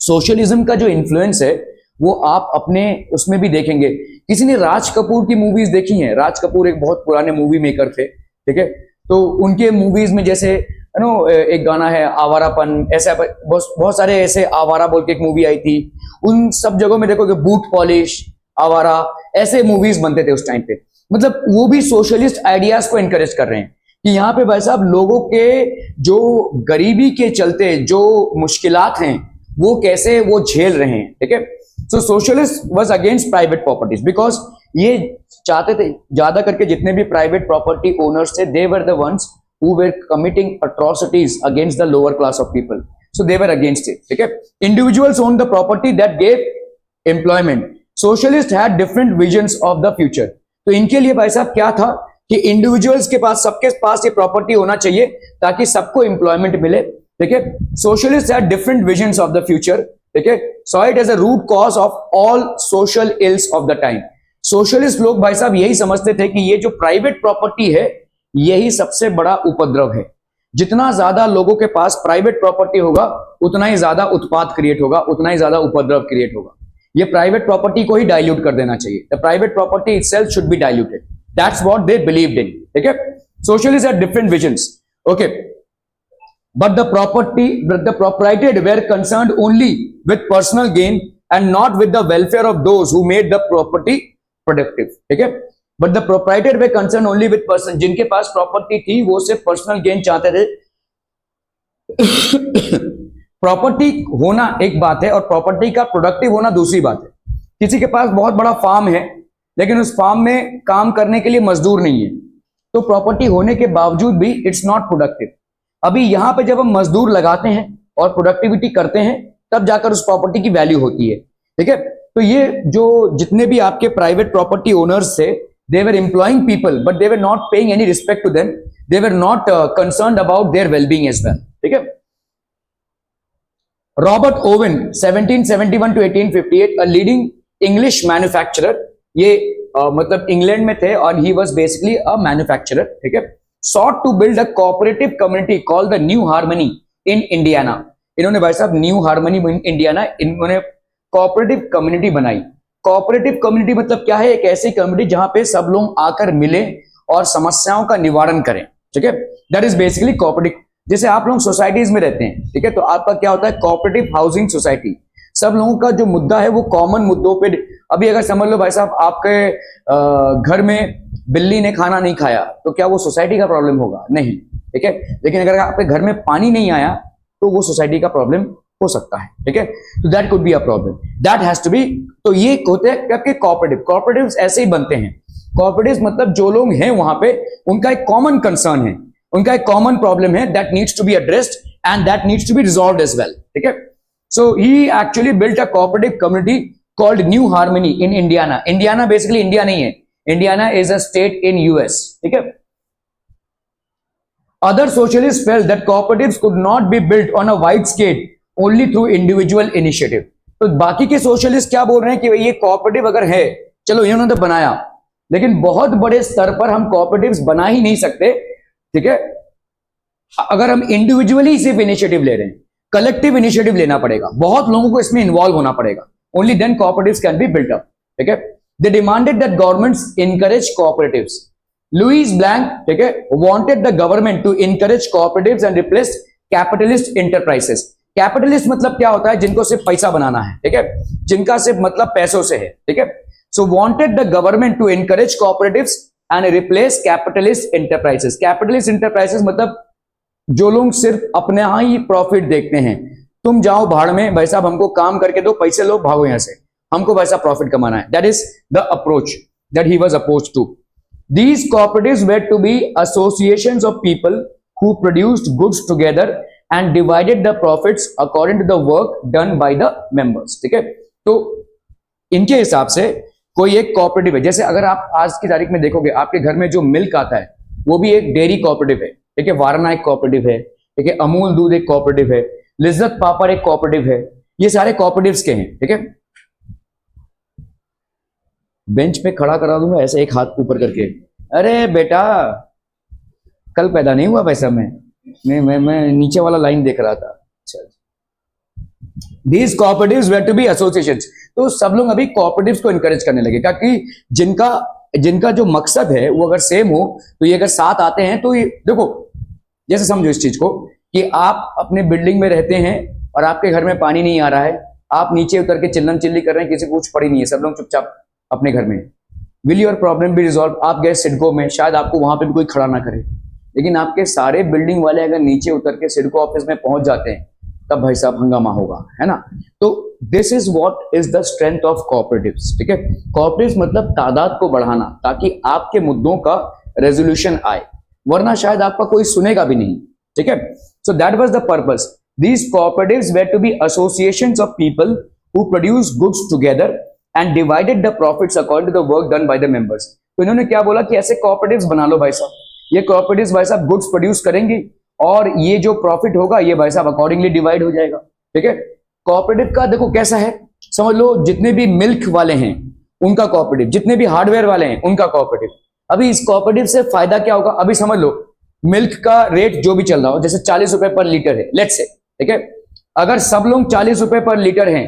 सोशलिज्म का जो इन्फ्लुएंस है वो आप अपने उसमें भी देखेंगे. किसी ने राज कपूर की मूवीज देखी हैं? राज कपूर एक बहुत पुराने मूवी मेकर थे, ठीक है. तो उनके मूवीज में जैसे एक गाना है आवारापन, ऐसा बहुत सारे ऐसे आवारा बोल के एक मूवी आई थी. उन सब जगहों में देखोगे बूट पॉलिश, आवारा, ऐसे मूवीज बनते थे उस टाइम पे. मतलब वो भी सोशलिस्ट आइडियाज को एनकरेज कर रहे हैं कि यहाँ पे भाई साहब लोगों के जो गरीबी के चलते जो मुश्किलात हैं वो कैसे वो झेल रहे हैं, ठीक है. So socialist was against private properties because ये चाहते थे ज्यादा करके जितने भी प्राइवेट प्रॉपर्टी ओनर्स थे they were the ones who were committing atrocities against the lower class of people. So they were against it. Okay? Individuals owned the property that gave employment. Socialists had different visions of the future. तो इनके लिए भाई साहब क्या था कि individuals के पास, सबके पास ये प्रॉपर्टी होना चाहिए ताकि सबको एम्प्लॉयमेंट मिले, ठीक है. Socialist had different visions of the future, ठीक है. Saw it as a root cause of all social ills of the time. Socialist लोग भाई साहब यही समझते थे कि ये जो प्राइवेट प्रॉपर्टी है यही सबसे बड़ा उपद्रव है. जितना ज्यादा लोगों के पास प्राइवेट प्रॉपर्टी होगा उतना ही ज्यादा उत्पाद क्रिएट होगा, उतना ही ज्यादा उपद्रव क्रिएट होगा. ये प्राइवेट प्रॉपर्टी को ही डाइल्यूट कर देना चाहिए. The private property itself should be diluted. That's what they believed in, ठीक है. Socialist had different visions, okay, but the proprietor were concerned only with personal gain and not with the welfare of those who made the property productive, ठीक है. But the proprietor way concern only with person. जिनके पास property थी वो सिर्फ personal gain चाहते थे. Property होना एक बात है और प्रॉपर्टी का प्रोडक्टिव होना दूसरी बात है. किसी के पास बहुत बड़ा फार्म है लेकिन उस फार्म में काम करने के लिए मजदूर नहीं है तो प्रॉपर्टी होने के बावजूद भी इट्स नॉट प्रोडक्टिव. अभी यहां पे जब हम मजदूर लगाते हैं और प्रोडक्टिविटी करते हैं तब जाकर उस प्रॉपर्टी की वैल्यू होती है, ठीक है. तो ये जो जितने भी आपके प्राइवेट प्रॉपर्टी ओनर्स थे they were employing people but they were not paying any respect to them. They were not concerned about their well-being as well, ठीक है. Robert oven 1771 to 1858 a leading English manufacturer. ये मतलब England में थे और he was basically a manufacturer, ठीक है. sought to build a cooperative community called the New Harmony in Indiana. इन्होंने भाई साहब न्यू हार्मनी इन इंडियाना इन्होंने कोऑपरेटिव कम्युनिटी बनाई. कोऑपरेटिव कम्युनिटी मतलब क्या है? एक ऐसी कम्युनिटी जहां पे सब लोग आकर मिले और समस्याओं का निवारण करें, ठीक है. That is basically cooperative. जैसे आप लोग सोसाइटीज में रहते हैं, ठीक है, तो आपका क्या होता है? Cooperative housing society. सब लोगों का जो मुद्दा है वो कॉमन मुद्दों पे. अभी अगर समझ लो भाई साहब आपके घर में बिल्ली ने खाना नहीं खाया तो क्या वो सोसाइटी का प्रॉब्लम होगा? नहीं, ठीक है. लेकिन अगर आपके घर में पानी नहीं आया तो वो सोसाइटी का प्रॉब्लम हो सकता है, ठीक है. तो that could be a problem, that has to be. तो ये होते हैं आपके कोऑपरेटिव्स ऐसे ही बनते हैं. कोऑपरेटिव्स मतलब जो लोग हैं वहां पे उनका एक कॉमन कंसर्न है, उनका एक कॉमन प्रॉब्लम है that needs to be addressed and that needs to be resolved as well, ठीक है. So he actually built a cooperative community called New Harmony in Indiana. Indiana basically India नहीं है, Indiana is a state in US, ठीक है. Other socialists felt that cooperatives could not be built on a wide scale only through individual initiative. तो बाकी के socialist क्या बोल रहे हैं कि ये कोऑपरेटिव अगर है, चलो इन्होंने तो बनाया, लेकिन बहुत बड़े स्तर पर हम कोऑपरेटिव्स बना ही नहीं सकते, ठीक है, अगर हम इंडिविजुअली सिर्फ इनिशिएटिव ले रहे हैं. कलेक्टिव इनिशिएटिव लेना पड़ेगा, बहुत लोगों को इसमें इन्वॉल्व होना पड़ेगा. Only then cooperatives can be built up, ठीक है. They demanded that governments encourage cooperatives. Louis Blanc, ठीक है, wanted the government to encourage cooperatives and replace capitalist enterprises. Capitalist मतलब क्या होता है? जिनको सिर्फ पैसा बनाना है, ठीक है, जिनका सिर्फ मतलब पैसों से है, ठीक है। So wanted the government to encourage cooperatives and replace capitalist enterprises. Capitalist enterprises मतलब जो लोग सिर्फ अपने यहां ही प्रॉफिट देखते हैं। तुम जाओ भाड़ में, भाई साहब हमको काम करके दो, पैसे लो, भागो यहां से, हमको वैसा प्रॉफिट कमाना है। That is the approach that he was opposed to. These cooperatives were to be associations of people who produced goods together and divided the profits according to the work done by the members। ठीक है, तो इनके हिसाब से कोई एक cooperative है। जैसे अगर आप आज की तारीख में देखोगे, आपके घर में जो मिल्क आता है वो भी एक डेयरी कोऑपरेटिव है, ठीक है, वारना एक कोऑपरेटिव है, ठीक है, अमूल दूध एक कोऑपरेटिव है, लिज्जत पापड़ एक कोऑपरेटिव है, ये सारे कोऑपरेटिव्स के हैं, ठीक है। बेंच पे खड़ा करा दूंगा ऐसे एक हाथ ऊपर करके, अरे बेटा कल पैदा नहीं हुआ वैसा मैं नीचे वाला लाइन देख रहा था। These cooperatives were to be associations। तो सब लोग अभी cooperatives को encourage करने लगे, क्योंकि जिनका जो मकसद है वो अगर सेम हो तो ये अगर साथ आते हैं तो ये देखो, जैसे समझो इस चीज को कि आप अपने बिल्डिंग में रहते हैं और आपके घर में पानी नहीं आ रहा है, आप नीचे उतर के चिल्लम चिल्ली कर रहे हैं, किसी को कुछ पड़ी नहीं है, सब लोग चुपचाप अपने घर में। Will your problem be resolve? आप गए सिडको में, शायद आपको वहां पे भी कोई खड़ा ना करे, लेकिन आपके सारे बिल्डिंग वाले अगर नीचे उतर के सिडको ऑफिस में पहुंच जाते हैं तब भाई साहब हंगामा होगा, है ना। तो this is what is the strength of cooperatives, ठीक है। कोऑपरेटिव्स मतलब तादाद को बढ़ाना ताकि आपके मुद्दों का रेजोल्यूशन आए, वरना शायद आपका कोई सुनेगा भी नहीं, ठीक है। So that was the purpose. These cooperatives were to be associations of people who produce goods together and divided the profits according to the work done by the members. तो इन्होंने क्या बोला कि ऐसे कोऑपरेटिव्स बना लो भाई साहब, ये कोऑपरेटिव्स भाई साहब गुड्स प्रोड्यूस करेंगी और ये जो प्रॉफिट होगा ये भाई साहब अकॉर्डिंगली डिवाइड हो जाएगा, ठीक है। कोऑपरेटिव का देखो कैसा है, समझ लो जितने भी मिल्क वाले हैं उनका कोऑपरेटिव, जितने भी हार्डवेयर वाले हैं उनका कोऑपरेटिव। अभी इस कोऑपरेटिव से फायदा क्या होगा? अभी समझ लो मिल्क का रेट जो भी चल रहा हो, जैसे 40 रुपए पर लीटर है, लेट्स से, ठीक है। अगर सब लोग 40 रुपए पर लीटर हैं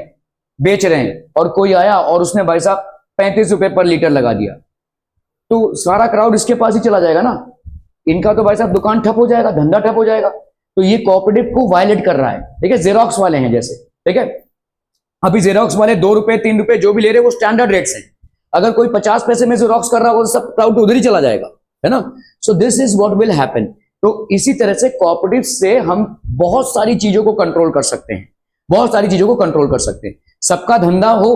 बेच रहे हैं और कोई आया और उसने भाई साहब 35 रुपए पर लीटर लगा दिया, तो सारा क्राउड इसके पास ही चला जाएगा ना, इनका तो भाई साहब दुकान ठप हो जाएगा, धंधा ठप हो जाएगा। तो ये कोऑपरेटिव को वायलेट कर रहा है, ठीक है। जेरोक्स वाले हैं जैसे, ठीक है, अभी जेरोक्स वाले 2 रुपए 3 रुपए जो भी ले रहे हैं वो स्टैंडर्ड रेट्स हैं। अगर कोई 50 पैसे में जेरोक्स कर रहा हो तो सब क्राउड उधर ही चला जाएगा, है ना। सो this is what will happen. तो इसी तरह से कोऑपरेटिव से हम बहुत सारी चीजों को कंट्रोल कर सकते हैं, बहुत सारी चीजों को कंट्रोल कर सकते हैं। सबका धंधा हो,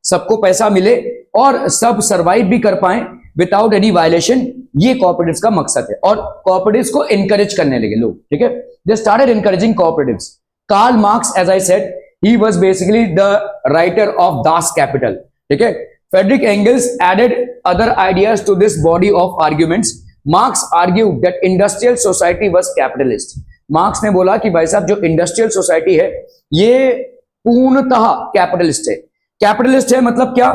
सबको पैसा मिले और सब सरवाइव भी कर पाए विदाउट एनी वायलेशन, ये कोऑपरेटिव्स का मकसद है। और कोऑपरेटिव्स को एनकरेज करने लगे लोग, ठीक है। They started encouraging cooperatives. Karl Marx, as I said, he was basically the writer of Das Kapital, ठीक है। Friedrich Engels added other ideas to this body of arguments. Marx argued that industrial society was capitalist. Marx ने बोला कि भाई साहब जो industrial society है ये पूर्णतः कैपिटलिस्ट है। कैपिटलिस्ट है मतलब क्या?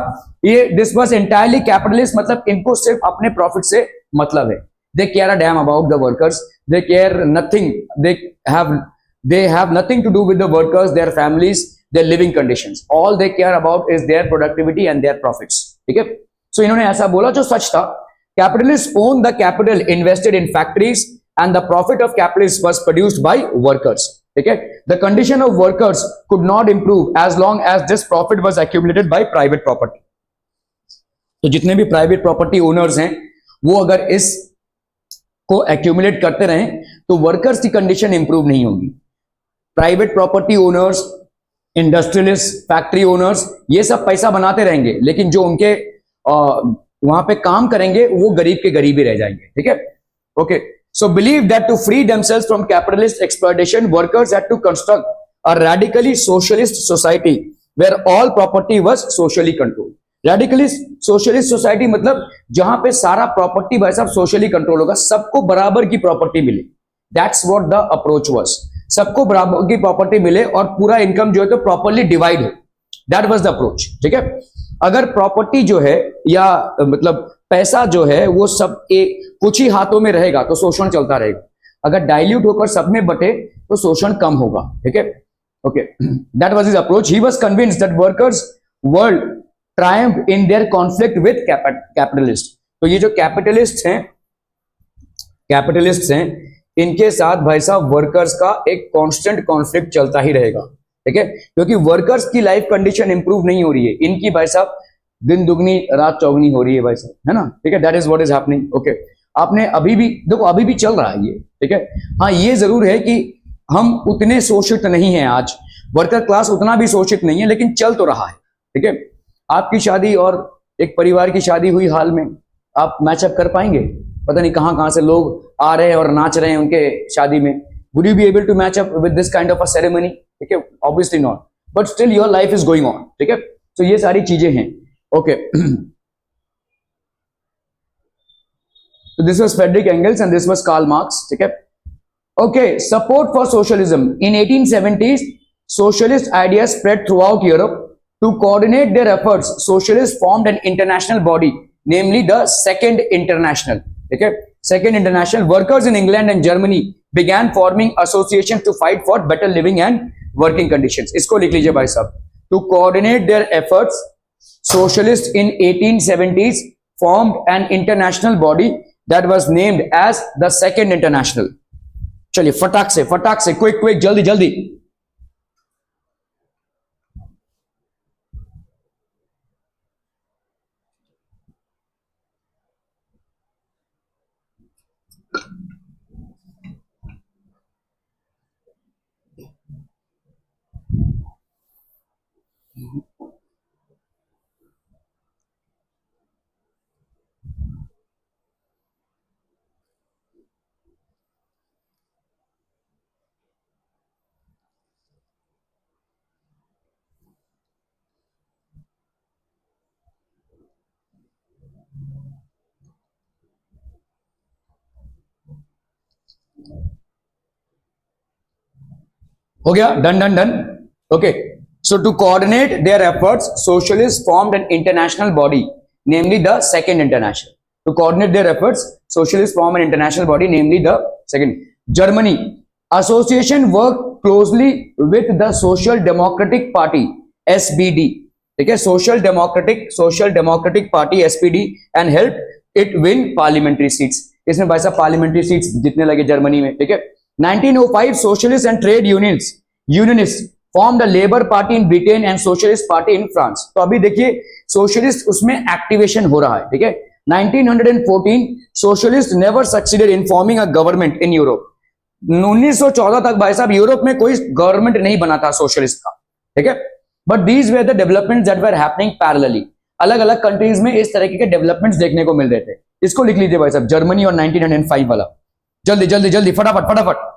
ये दिस वाज एंटायरली कैपिटलिस्ट, मतलब इनको सिर्फ अपने प्रॉफिट से मतलब है। They care a damn about the workers, they care nothing, they have nothing to do with the workers, their families, their living conditions. All they care about is their productivity and their profits, ठीक है। सो इन्होंने ऐसा बोला जो सच था। Capitalists own the capital invested in factories and the profit of capitalists was produced by workers, ठीक है। The condition of workers could not improve as long as this profit was accumulated by private property। तो जितने भी private property owners हैं वो अगर इस को एक्यूमुलेट करते रहें तो वर्कर्स की कंडीशन इंप्रूव नहीं होगी। Private property owners, industrialist, factory owners, ये सब पैसा बनाते रहेंगे, लेकिन जो उनके वहां पे काम करेंगे वो गरीब के गरीब ही रह जाएंगे, ठीक है। Okay, so believe that to free themselves from capitalist exploitation workers had to construct a radically socialist society where all property was socially controlled. Radically socialist society मतलब जहां पे सारा प्रॉपर्टी भाई साहब सोशली कंट्रोल होगा, सबको बराबर की प्रॉपर्टी मिले। That's what the approach was. सबको बराबर की प्रॉपर्टी मिले और पूरा इनकम जो है तो प्रॉपर्ली डिवाइड हो। दैट वाज द अप्रोच, ठीक है। अगर प्रॉपर्टी जो है या मतलब पैसा जो है वो सब कुछ ही हाथों में रहेगा तो शोषण चलता रहेगा। अगर डाइल्यूट होकर सब में बटे तो शोषण कम होगा, ठीक है। Okay, that was his approach. He was convinced that workers world Triumph in their conflict with capitalist. तो ये जो कैपिटलिस्ट हैं इनके साथ भाई साहब वर्कर्स का एक कांस्टेंट कॉन्फ्लिक्ट चलता ही रहेगा, ठीक है, क्योंकि वर्कर्स की लाइफ कंडीशन इंप्रूव नहीं हो रही है, इनकी भाई साहब दिन दुगनी रात चौगनी हो रही है भाई साहब, है ना, ठीक है, that is what is happening. Okay, आपने अभी भी देखो, अभी भी चल रहा है ये, ठीक है। हाँ, ये जरूर है कि हम उतने शोषित नहीं हैं आज, वर्कर क्लास उतना भी शोषित नहीं है, लेकिन चल तो रहा है, ठीक है। आपकी शादी और एक परिवार की शादी हुई हाल में, आप मैचअप कर पाएंगे? पता नहीं कहां कहां से लोग आ रहे हैं और नाच रहे हैं उनके शादी में। Would you be able to match up with this kind of a ceremony? ठीक है, obviously not, but still your life is going on, ठीक है। तो ये सारी चीजें हैं। Okay, so this was Friedrich Engels and this was Karl Marx, ठीक है। Okay, support for socialism in 1870s, socialist ideas spread throughout Europe. To coordinate their efforts, socialists formed an international body, namely the Second International, ठीक है। Second International. Workers in England and Germany began forming associations to fight for better living and working conditions. इसको लिख लीजिए भाई साहब। To coordinate their efforts, socialists in 1870s formed an international body that was named as the Second International. चलिए फटाक से quick जल्दी जल्दी। हो गया, done. Okay, so to coordinate their efforts, socialists formed an international body, namely the Second International. To coordinate their efforts, socialists formed an international body, namely the Second. Germany association worked closely with the Social Democratic Party (SPD). ठीक है, Social Democratic Party (SPD) and helped it win parliamentary seats. इसमें भाई साहब parliamentary seats जितने लगे Germany में, ठीक है। 1905 socialists and trade unionists formed a labor party in Britain and socialist party in France. तो अभी देखिए सोशलिस्ट उसमें एक्टिवेशन हो रहा है, ठीक है। 1914 socialists never succeeded in forming a government in Europe. 1914 तक भाई साहब यूरोप में कोई गवर्नमेंट नहीं बना था सोशलिस्ट का, ठीक है। But these were the developments that were happening parallelly. अलग अलग कंट्रीज में इस तरीके के डेवलपमेंट्स देखने को मिल रहे थे। इसको लिख लीजिए भाई साहब, जर्मनी और 1905 वाला। जल्दी फटाफट।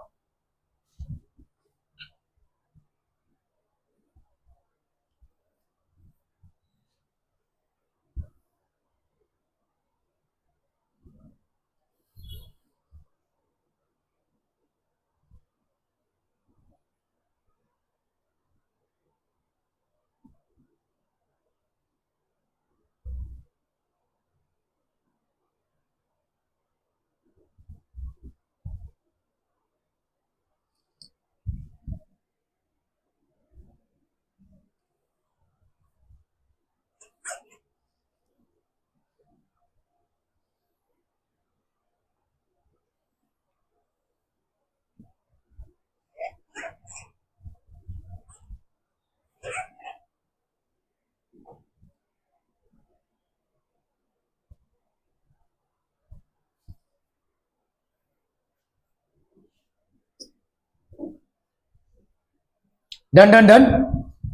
Done.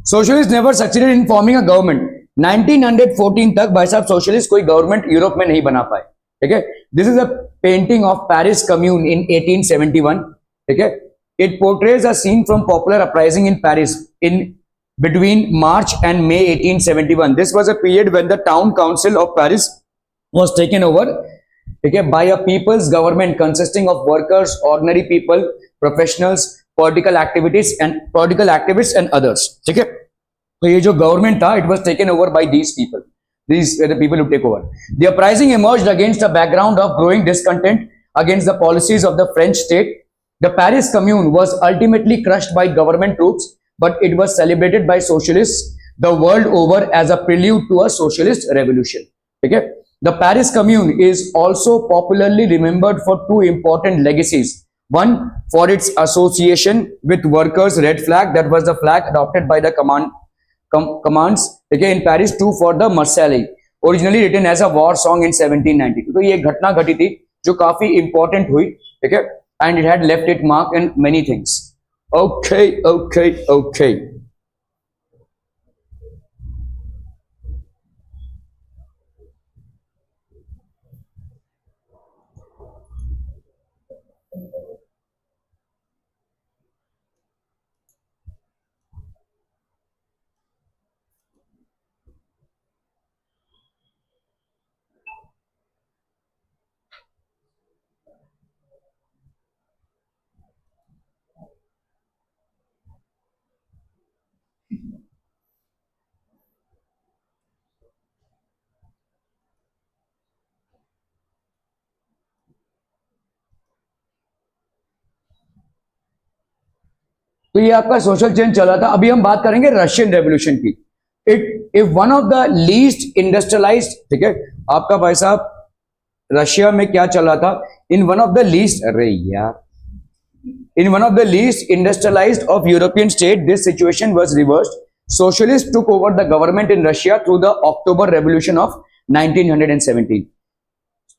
Socialist never succeeded in forming a government. 1914 तक भाई साहब सोशलिस्ट कोई गवर्नमेंट यूरोप में नहीं बना पाए, ठीक है। This is a painting of Paris Commune in 1871, ठीक है। It portrays a scene from popular uprising in Paris in between March and May 1871. This was a period when the town council of Paris was taken over, okay, by a people's government consisting of workers, ordinary people, professionals, political activists and others, ठीक है। तो ये जो government था, it was taken over by these people. These were the people who take over. The uprising emerged against a background of growing discontent against the policies of the French state. The Paris Commune was ultimately crushed by government troops, but it was celebrated by socialists the world over as a prelude to a socialist revolution. ठीक है. The Paris Commune is also popularly remembered for two important legacies. One, for its association with workers' red flag, that was the flag adopted by the commands, okay, in Paris. Two, for the Marseillaise, originally written as a war song in 1792. तो ये घटना घटी थी जो काफी important हुई, ठीक है, and it had left its mark in many things. Okay. तो ये आपका सोशल चेंज चला था. अभी हम बात करेंगे रशियन रेवोल्यूशन की. If one of the least industrialised, ठीक है, आपका भाई साहब रशिया में क्या चला था, इन वन ऑफ द लीस्ट, अरे यार, इन one of the least industrialised of European state, this situation was reversed. Socialists took over the government in Russia through the October Revolution of 1917.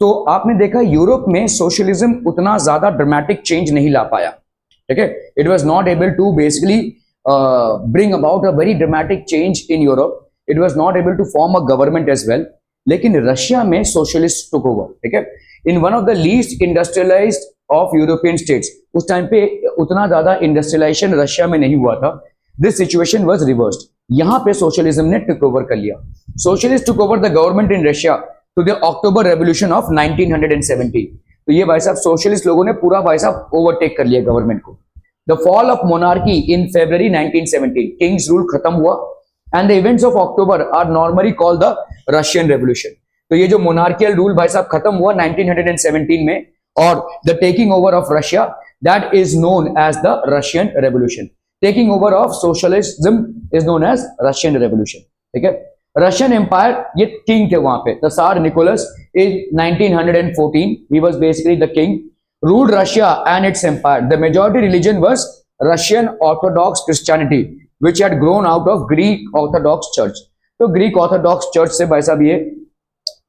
तो आपने देखा यूरोप में सोशलिज्म उतना ज्यादा ड्रामेटिक चेंज नहीं ला पाया, ठीक है. It was not able to basically bring about a very dramatic change in Europe. It was not able to form a government as well. लेकिन रशिया में सोशलिस्ट टुक ओवर, ठीक है, in one of the least industrialised of European states. उस time पे उतना ज्यादा industrialisation Russia में नहीं हुआ था. This situation was reversed. यहां पे सोशलिज्म ने टेक ओवर कर लिया. Socialist took over the government in Russia to the October revolution of 1917. तो ये भाई साहब सोशलिस्ट लोगों ने पूरा भाई साहब ओवरटेक कर लिया गवर्नमेंट को. The fall of monarchy in February 1917, kings rule खत्म हुआ, and the events of October are normally called the Russian revolution. तो ये जो मोनार्कियल रूल भाई साहब खत्म हुआ 1917 में, और the taking over of Russia, that is known as the Russian revolution. Taking over of socialism is known as Russian revolution, ठीक है. रशियन एम्पायर, ये किंग थे वहां पे, the Tsar Nicholas in 1914, he was basically the king, ruled Russia and its empire. The majority religion was Russian Orthodox Christianity, which had grown out of Greek Orthodox Church. तो Greek Orthodox church से भाई साहब ये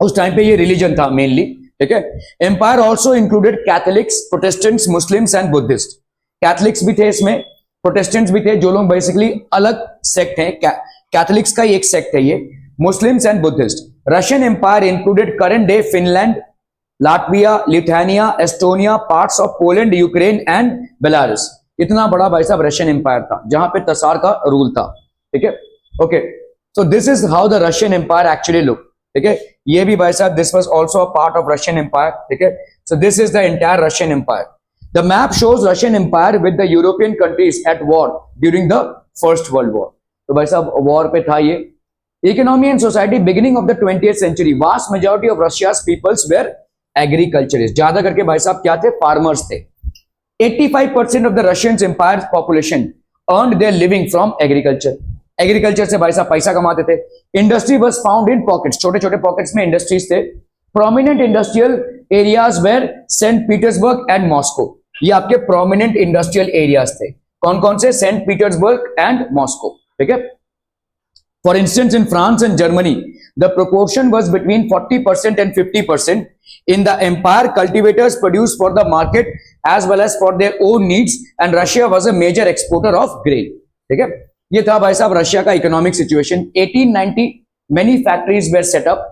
उस time पे ये religion था mainly, ठीक है. Empire also included Catholics, Protestants, Muslims and Buddhist. Catholics भी थे इसमें, प्रोटेस्टेंट्स भी थे, जो लोग बेसिकली अलग सेक्ट हैं. कैथोलिक्स का ही एक सेक्ट है ये. Muslims and Buddhist. Russian empire included current day Finland, Latvia, Lithuania, Estonia, parts of Poland, Ukraine and Belarus. इतना बड़ा भाई साहब रशियन एम्पायर था जहां पे तसार का रूल था, ठीक है. Okay, so this is how the Russian empire actually look, ठीक है. ये भी भाई साहब this was also a part of Russian empire, ठीक है. So this is the entire Russian empire. The map shows Russian empire with the European countries at war during the first world war. तो भाई साहब war पे था ये. Economy and society beginning of the 20th century, vast majority of Russia's peoples were agriculturist. ज्यादा करके भाई साहब क्या थे, फार्मर्स थे. 85% of the Russian empire population earned their living from agriculture. Agriculture से भाई साहब पैसा कमाते थे. Industry was found in pockets, छोटे छोटे पॉकेट्स में इंडस्ट्रीज थे. Prominent industrial areas were Saint Petersburg and Moscow. ये आपके प्रोमिनेंट इंडस्ट्रियल एरियाज थे. कौन कौन से, सेंट पीटर्सबर्ग एंड मॉस्को, ठीक है. For instance, in France and Germany, the proportion was between 40% and 50%. In the empire, cultivators produced for the market as well as for their own needs, and Russia was a major exporter of grain. ठीक है, ये था भाई साहब Russia का economic situation. 1890, many factories were set up.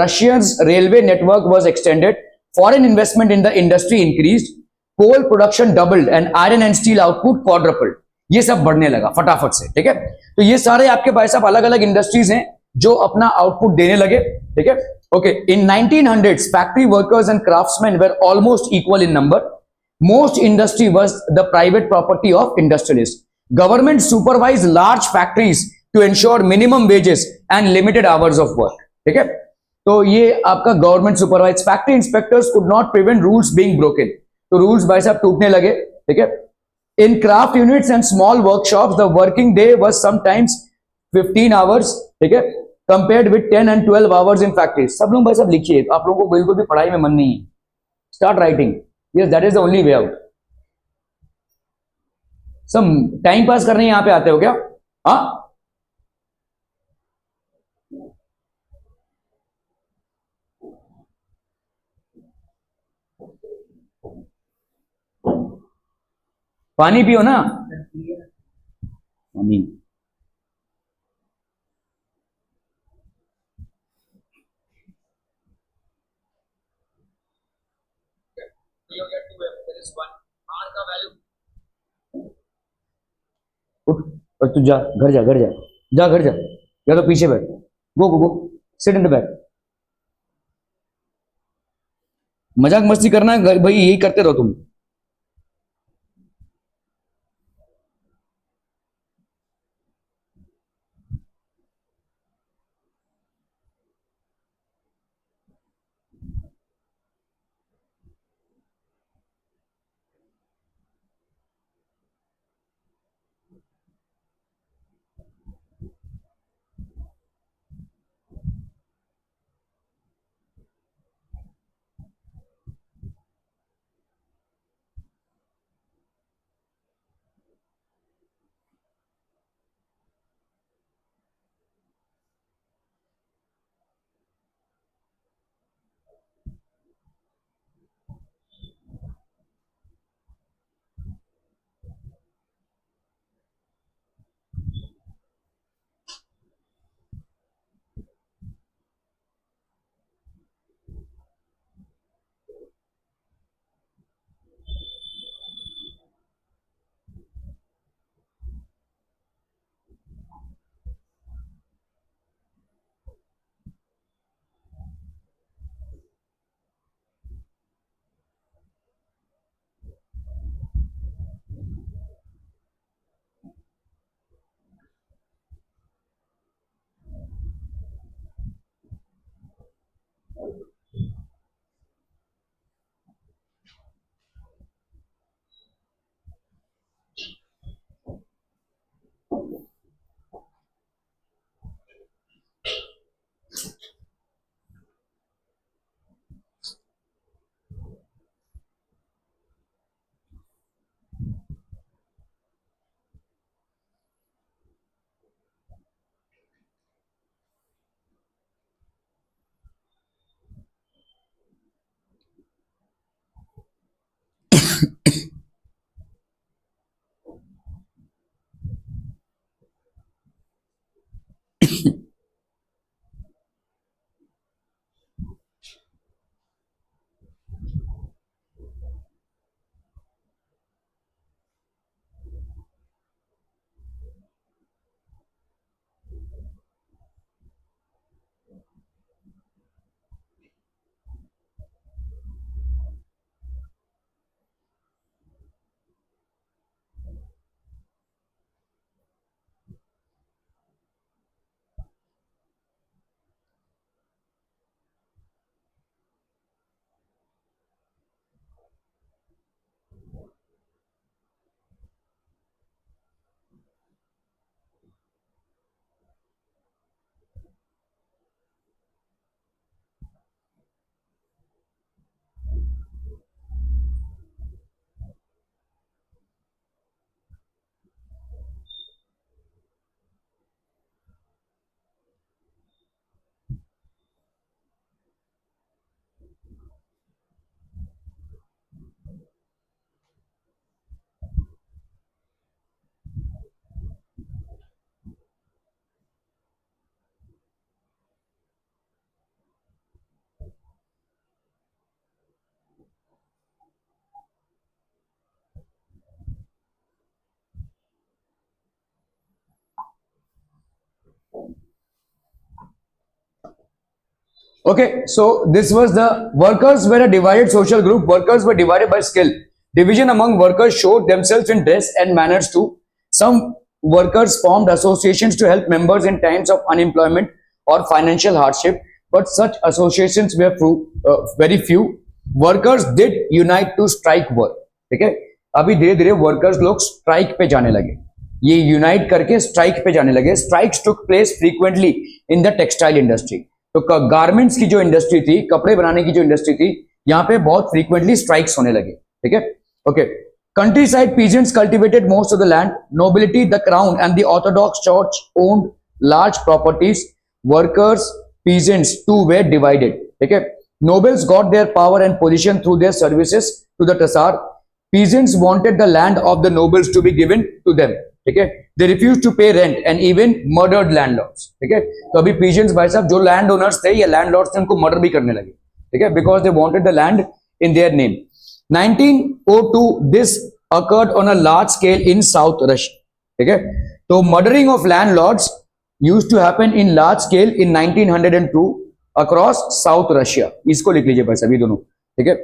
Russia's railway network was extended. Foreign investment in the industry increased. Coal production doubled and iron and steel output quadrupled. ये सब बढ़ने लगा फटाफट से, ठीक है. तो ये सारे आपके भाई साहब अलग अलग इंडस्ट्रीज हैं जो अपना आउटपुट देने लगे, ठीक है. Okay, in 1900s factory workers and craftsman were almost equal in number. Most industry was the private property of industrialist. Government supervise large factories to ensure minimum wages and limited hours of work, ठीक है. तो ये आपका government supervise. Factory inspectors could not prevent rules being broken. तो rules भाई साहब टूटने लगे, ठीक है. In craft units and small workshops, the working day was sometimes 15 hours, ठीक है, compared with 10 and 12 hours in factories. सब लोग भाई सब लिखिए, आप लोगों को बिल्कुल भी पढ़ाई में मन नहीं है, start writing, yes that is the only way out. सब टाइम पास करने यहां पे आते हो क्या? हाँ, पानी पियो ना। पानी उठ और तू जा घर जा, घर जा, जा घर जा, या तो पीछे बैठ, गो गो गो, सिट इन द बैक। मजाक मस्ती करना है भाई, यही करते रहो तुम। Okay, so this was the workers were a divided social group. Workers were divided by skill. Division among workers showed themselves in dress and manners too. Some workers formed associations to help members in times of unemployment or financial hardship, but such associations were very few. Workers did unite to strike work. ठीक है, अभी धीरे धीरे workers लोग strike पे जाने लगे। ये यूनाइट करके स्ट्राइक पे जाने लगे. Strikes took place frequently in the textile industry. तो गारमेंट्स की जो इंडस्ट्री थी, कपड़े बनाने की जो इंडस्ट्री थी, यहाँ पे बहुत फ्रीक्वेंटली स्ट्राइक्स होने लगे. ठीक है, okay. Countryside peasants cultivated most of the land. Nobility, the crown, and the Orthodox Church owned large properties. Workers, peasants too were divided. Okay. Nobles got their power and position through their services to the Tassar. Peasants wanted the land of the nobles to be given to them. ठीक है, they refused to pay rent and even murdered landlords. ठीक है, तो अभी peasants भाई साहब जो land owners थे या लैंडलॉर्ड्स थे उनको मर्डर भी करने लगे. ठीक है, because they wanted the land in their name. 1902 this occurred on a large scale in South Russia. ठीक है, तो murdering of landlords used to happen in large scale in 1902 across South Russia. इसको लिख लीजिए भाई सभी दोनों. ठीक है,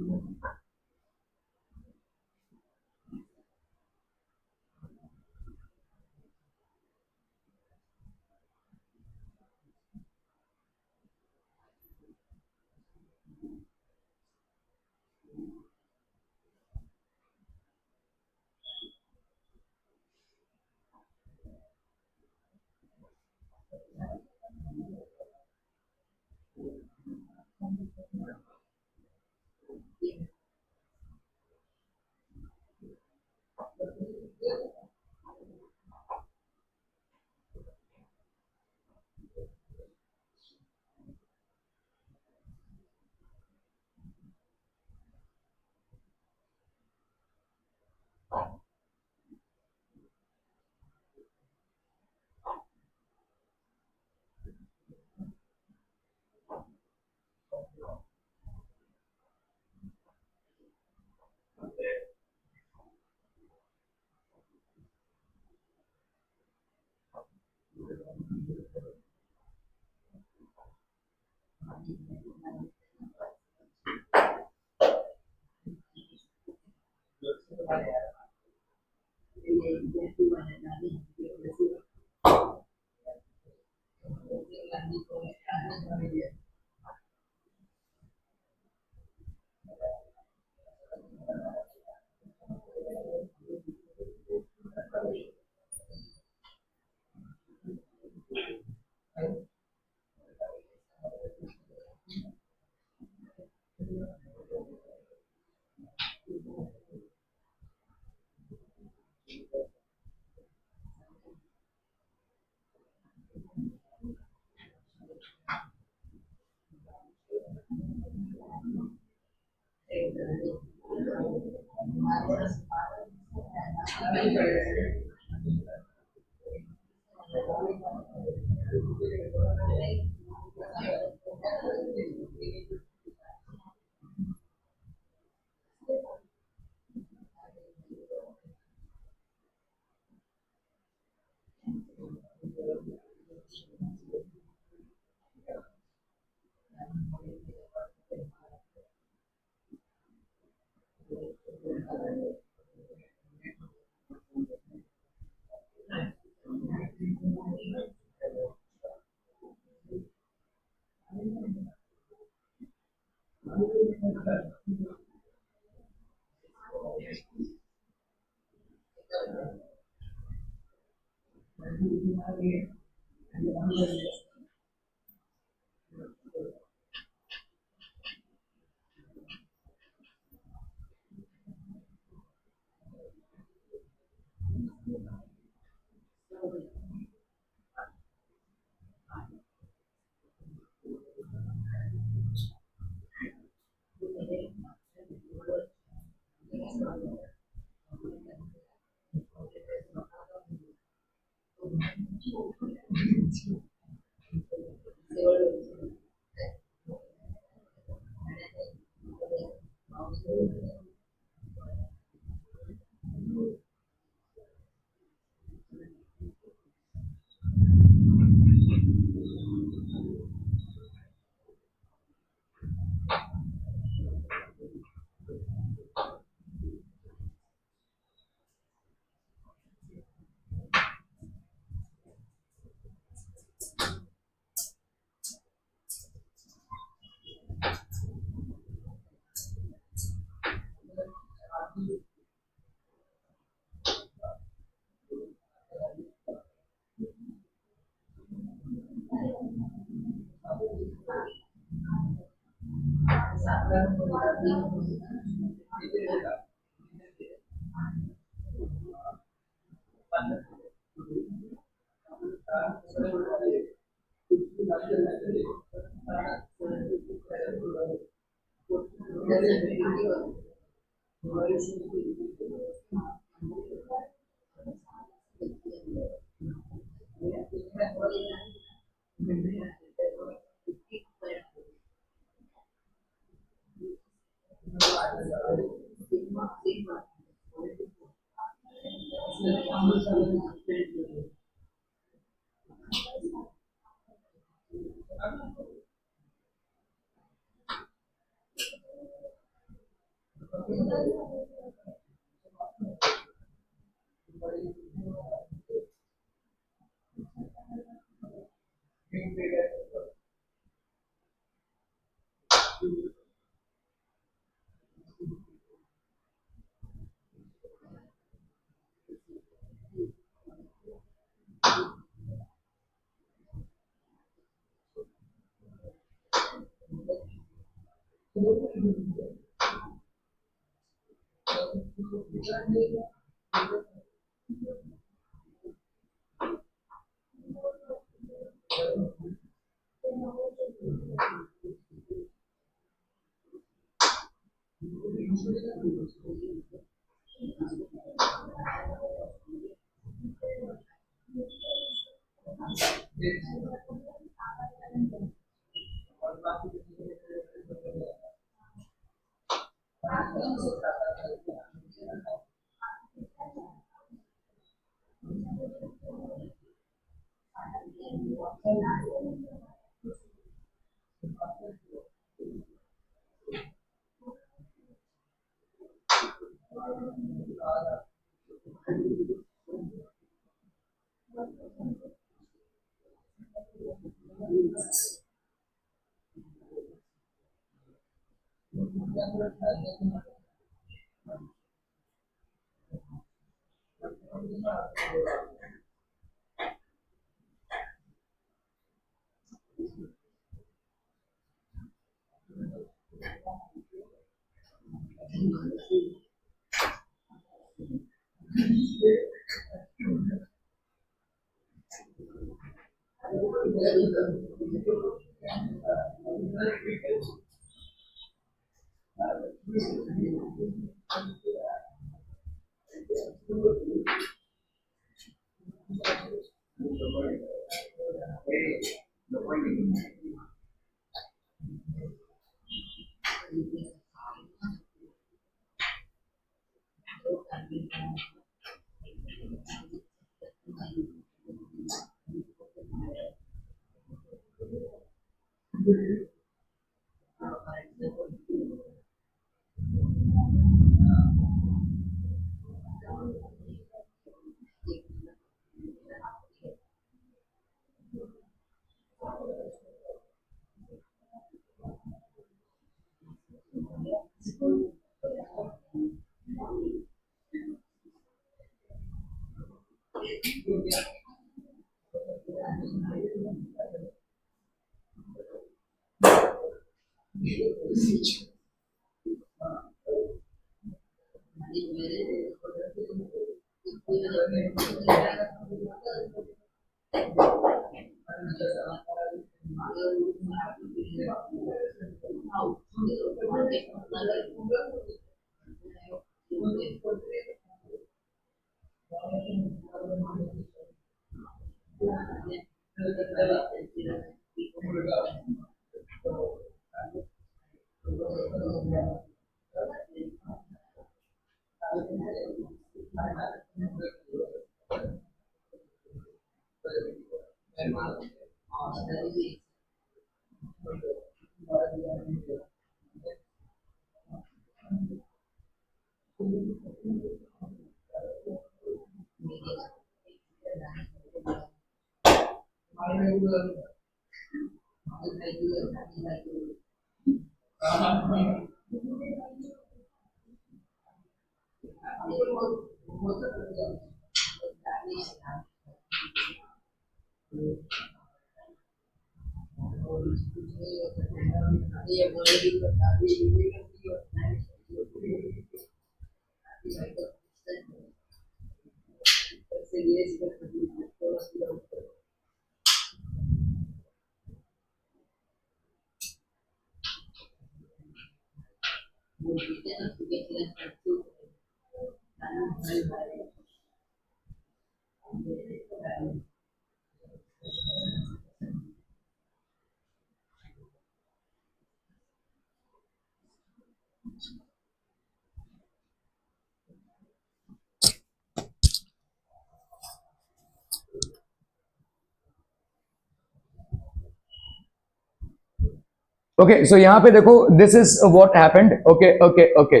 ओके सो यहाँ पे देखो, this is what happened. Okay okay okay,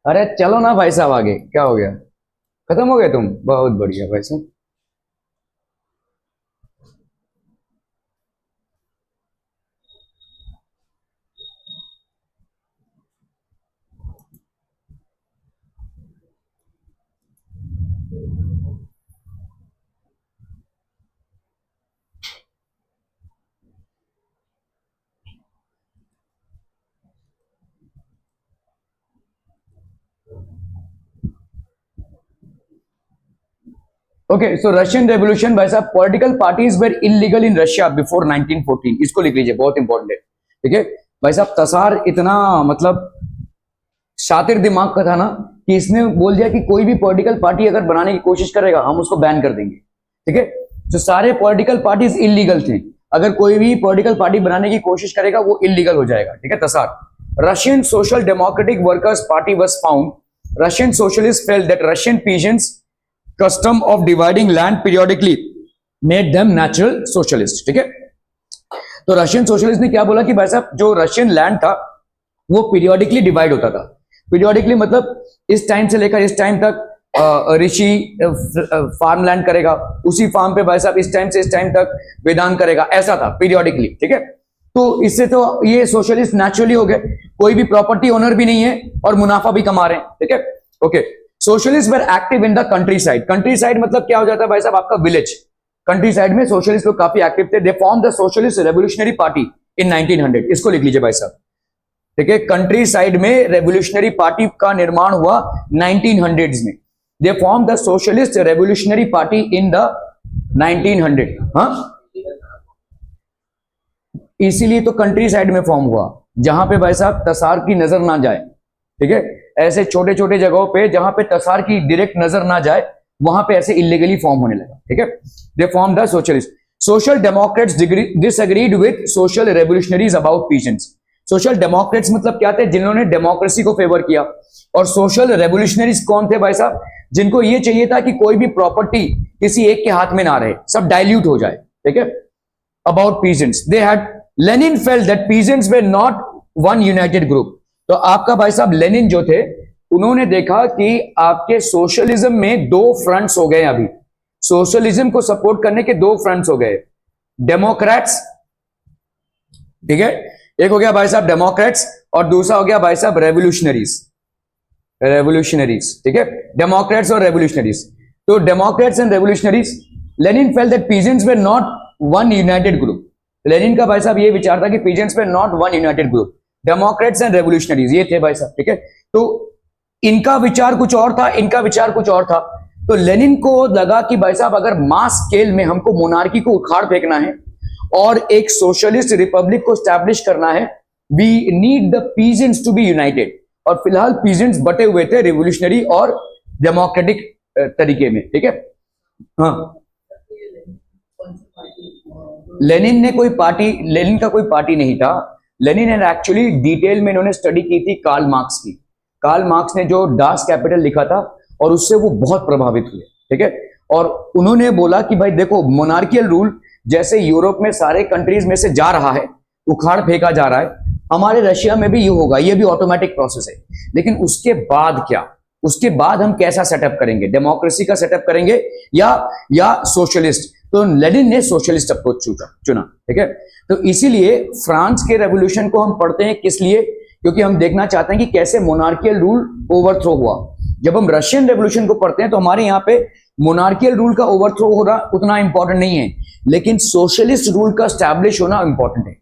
अरे चलो ना भाई साहब आगे, क्या हो गया, खत्म हो गया तुम? बहुत बढ़िया भाई साहब। ओके सो रशियन रेवोल्यूशन भाई साहब, political parties were illegal in Russia before 1914, इसको लिख लीजिए, बहुत इंपॉर्टेंट है। ठीक है भाई साहब, तसार इतना मतलब शातिर दिमाग का था ना कि इसने बोल दिया कि कोई भी पॉलिटिकल पार्टी अगर बनाने की कोशिश करेगा हम उसको बैन कर देंगे। ठीक है, तो सारे पॉलिटिकल पार्टीज इलीगल थे, अगर कोई भी पॉलिटिकल पार्टी बनाने की कोशिश करेगा वो इलीगल हो जाएगा। ठीक है, tasar Russian social democratic workers party was found. Russian socialist felt that Russian peasants custom of dividing land periodically made them natural socialist. ठीक है, तो रशियन सोशलिस्ट ने क्या बोला कि भाई साहब जो रशियन लैंड था वो पीरियोडिकली डिवाइड होता था। पीरियोडिकली मतलब इस टाइम से लेकर इस टाइम तक ऋषि फार्म लैंड करेगा, उसी फार्म पे भाई साहब इस टाइम से इस टाइम तक वेदांत करेगा, ऐसा था पीरियोडिकली। ठीक है, तो इससे तो ये सोशलिस्ट नेचुरली हो गए, कोई भी प्रॉपर्टी ओनर भी नहीं है और मुनाफा भी कमा रहे हैं। ठीक है, okay. Socialist were active in the country side. Country side मतलब क्या हो जाता है भाई साहब, आपका विलेज। कंट्री साइड में सोशलिस्ट लोग काफी एक्टिव थे। They form the socialist revolutionary party इन 1900। इसको लिख लीजिए भाई साहब। ठीक है, कंट्री साइड में रेवोल्यूशनरी पार्टी का निर्माण हुआ 1900s में। They form the socialist revolutionary party in the 1900। हाँ, इसीलिए तो कंट्री साइड में फॉर्म हुआ, जहां पे भाई साहब तसार की नजर ना जाए। ठीक है, ऐसे छोटे छोटे जगहों पे जहां पे तसार की डायरेक्ट नजर ना जाए, वहां पे ऐसे इलीगली फॉर्म होने लगा। ठीक है, they form the socialist. Social Democrats disagreed with social revolutionaries about peasants. Social Democrats मतलब क्या थे, जिन्होंने डेमोक्रेसी को फेवर किया। और सोशल रेवोल्यूशनरीज कौन थे भाई साहब, जिनको ये चाहिए था कि कोई भी प्रॉपर्टी किसी एक के हाथ में ना रहे, सब डाइल्यूट हो जाए। ठीक है, about peasants they had Lenin felt that peasants way not one United group. तो आपका भाई साहब लेनिन जो थे, उन्होंने देखा कि आपके सोशलिज्म में दो फ्रंट्स हो गए। अभी सोशलिज्म को सपोर्ट करने के दो फ्रंट्स हो गए, डेमोक्रेट्स। ठीक है, एक हो गया भाई साहब डेमोक्रेट्स और दूसरा हो गया भाई साहब रेवोल्यूशनरीज। रेवोल्यूशनरीज, ठीक है, डेमोक्रेट्स और रेवोल्यूशनरीज। तो Democrats and revolutionaries, Lenin felt that peasants way not one United group. Lenin का भाई साहब ये विचार था कि peasants way not one United group. Democrats and revolutionaries ये थे भाई साहब। ठीक है, तो इनका विचार कुछ और था, इनका विचार कुछ और था। तो लेनिन को लगा कि भाई साहब अगर मास स्केल में हमको मोनार्की को उखाड़ फेंकना है और एक सोशलिस्ट रिपब्लिक को स्टैब्लिश करना है, we need the peasants to be united. और फिलहाल पीजेंट्स बटे हुए थे रिवोल्यूशनरी और डेमोक्रेटिक तरीके में। ठीक है, हाँ, लेनिन ने कोई पार्टी, लेनिन का कोई पार्टी नहीं था। लेनिन ने एक्चुअली डिटेल में इन्होंने स्टडी की थी कार्ल मार्क्स की। कार्ल मार्क्स ने जो डास कैपिटल लिखा था और उससे वो बहुत प्रभावित हुए। ठीक है, और उन्होंने बोला कि भाई देखो, मोनार्कियल रूल जैसे यूरोप में सारे कंट्रीज में से जा रहा है, उखाड़ फेंका जा रहा है, हमारे रशिया में भी ये होगा, ये भी ऑटोमेटिक प्रोसेस है। लेकिन उसके बाद क्या, उसके बाद हम कैसा सेटअप करेंगे, डेमोक्रेसी का सेटअप करेंगे या सोशलिस्ट। तो लेनिन ने सोशलिस्ट अप्रोच चुना। ठीक है, तो इसीलिए फ्रांस के रेवोल्यूशन को हम पढ़ते हैं, किस लिए, क्योंकि हम देखना चाहते हैं कि कैसे मोनार्कियल रूल ओवरथ्रो हुआ। जब हम रशियन रेवोल्यूशन को पढ़ते हैं तो हमारे यहाँ पे मोनार्कियल रूल का ओवरथ्रो होना उतना इंपॉर्टेंट नहीं है, लेकिन सोशलिस्ट रूल का स्टैब्लिश होना इंपॉर्टेंट है।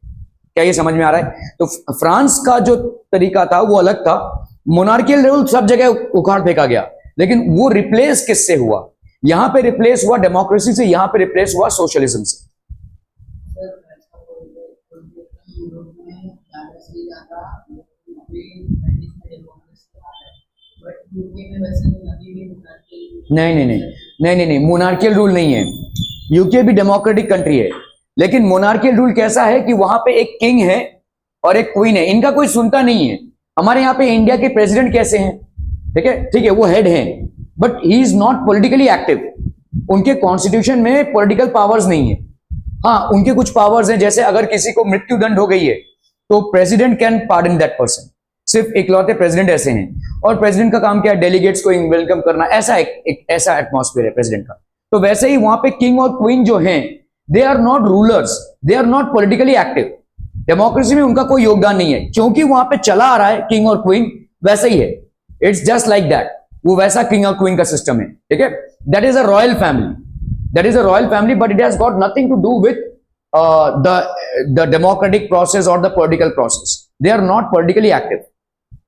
क्या ये समझ में आ रहा है? तो फ्रांस का जो तरीका था वो अलग था। मोनार्कियल रूल सब जगह उखाड़ फेंका गया, लेकिन वो रिप्लेस किससे हुआ? यहां पे रिप्लेस हुआ डेमोक्रेसी से, यहां पे रिप्लेस हुआ सोशलिज्म से। नहीं, मोनार्कियल रूल नहीं है। यूके भी डेमोक्रेटिक कंट्री है, लेकिन मोनार्कियल रूल कैसा है कि वहां पे एक किंग है और एक क्वीन है, इनका कोई सुनता नहीं है। हमारे यहाँ पे इंडिया के प्रेसिडेंट कैसे हैं? ठीक है, वो हेड हैं, but he is not politically active. उनके कॉन्स्टिट्यूशन में पॉलिटिकल पावर्स नहीं है। हाँ, उनके कुछ पावर्स हैं, जैसे अगर किसी को मृत्यु दंड हो गई है तो president can pardon that person. सिर्फ इकलौते प्रेसिडेंट ऐसे हैं, और प्रेसिडेंट का काम क्या है? डेलीगेट्स को वेलकम करना। ऐसा एक ऐसा एटमॉस्फेयर है प्रेसिडेंट का। तो वैसे ही वहां पे किंग और क्वीन जो हैं, they are not rulers, they are not politically active. Democracy में उनका कोई योगदान नहीं है, क्योंकि वहां पे चला आ रहा है किंग और क्वीन, वैसा ही है। इट्स जस्ट लाइक दैट, वो वैसा किंग और क्वीन का सिस्टम है। ठीक है, that is a royal family, that is a royal family, but it has got nothing to do with the democratic process और the political process. They are not politically active.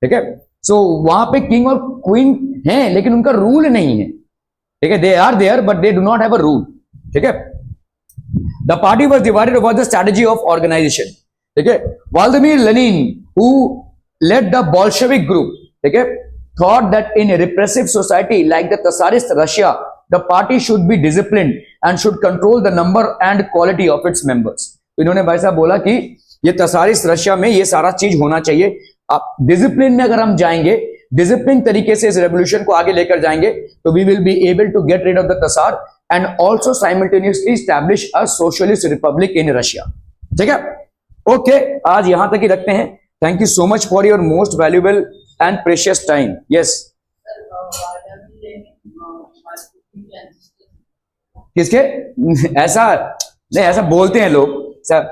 ठीक है, सो वहां पे king और queen हैं, लेकिन उनका rule नहीं है। ठीक है, they are there but they do not have a rule. ठीक है, the party was divided over the strategy of organisation. ठीक है, Vladimir Lenin who led the Bolshevik group, ठीक है, thought that in a repressive society like the Tsarist Russia, the party should be disciplined and should control the number and quality of its members. तो इन्होंने भाई साहब बोला कि ये तसारिस्ट Russia में ये सारा चीज होना चाहिए। अब डिसिप्लिन में अगर हम जाएंगे, डिसिप्लिन तरीके से इस रेवोल्यूशन को आगे लेकर जाएंगे तो we will be able to get rid of the tsar and also simultaneously establish a socialist republic in Russia. ठीक है, ओके, आज यहां तक ही रखते हैं। Thank you so much for your most valuable and precious time. Yes, किसके ऐसा नहीं, ऐसा बोलते हैं लोग सर,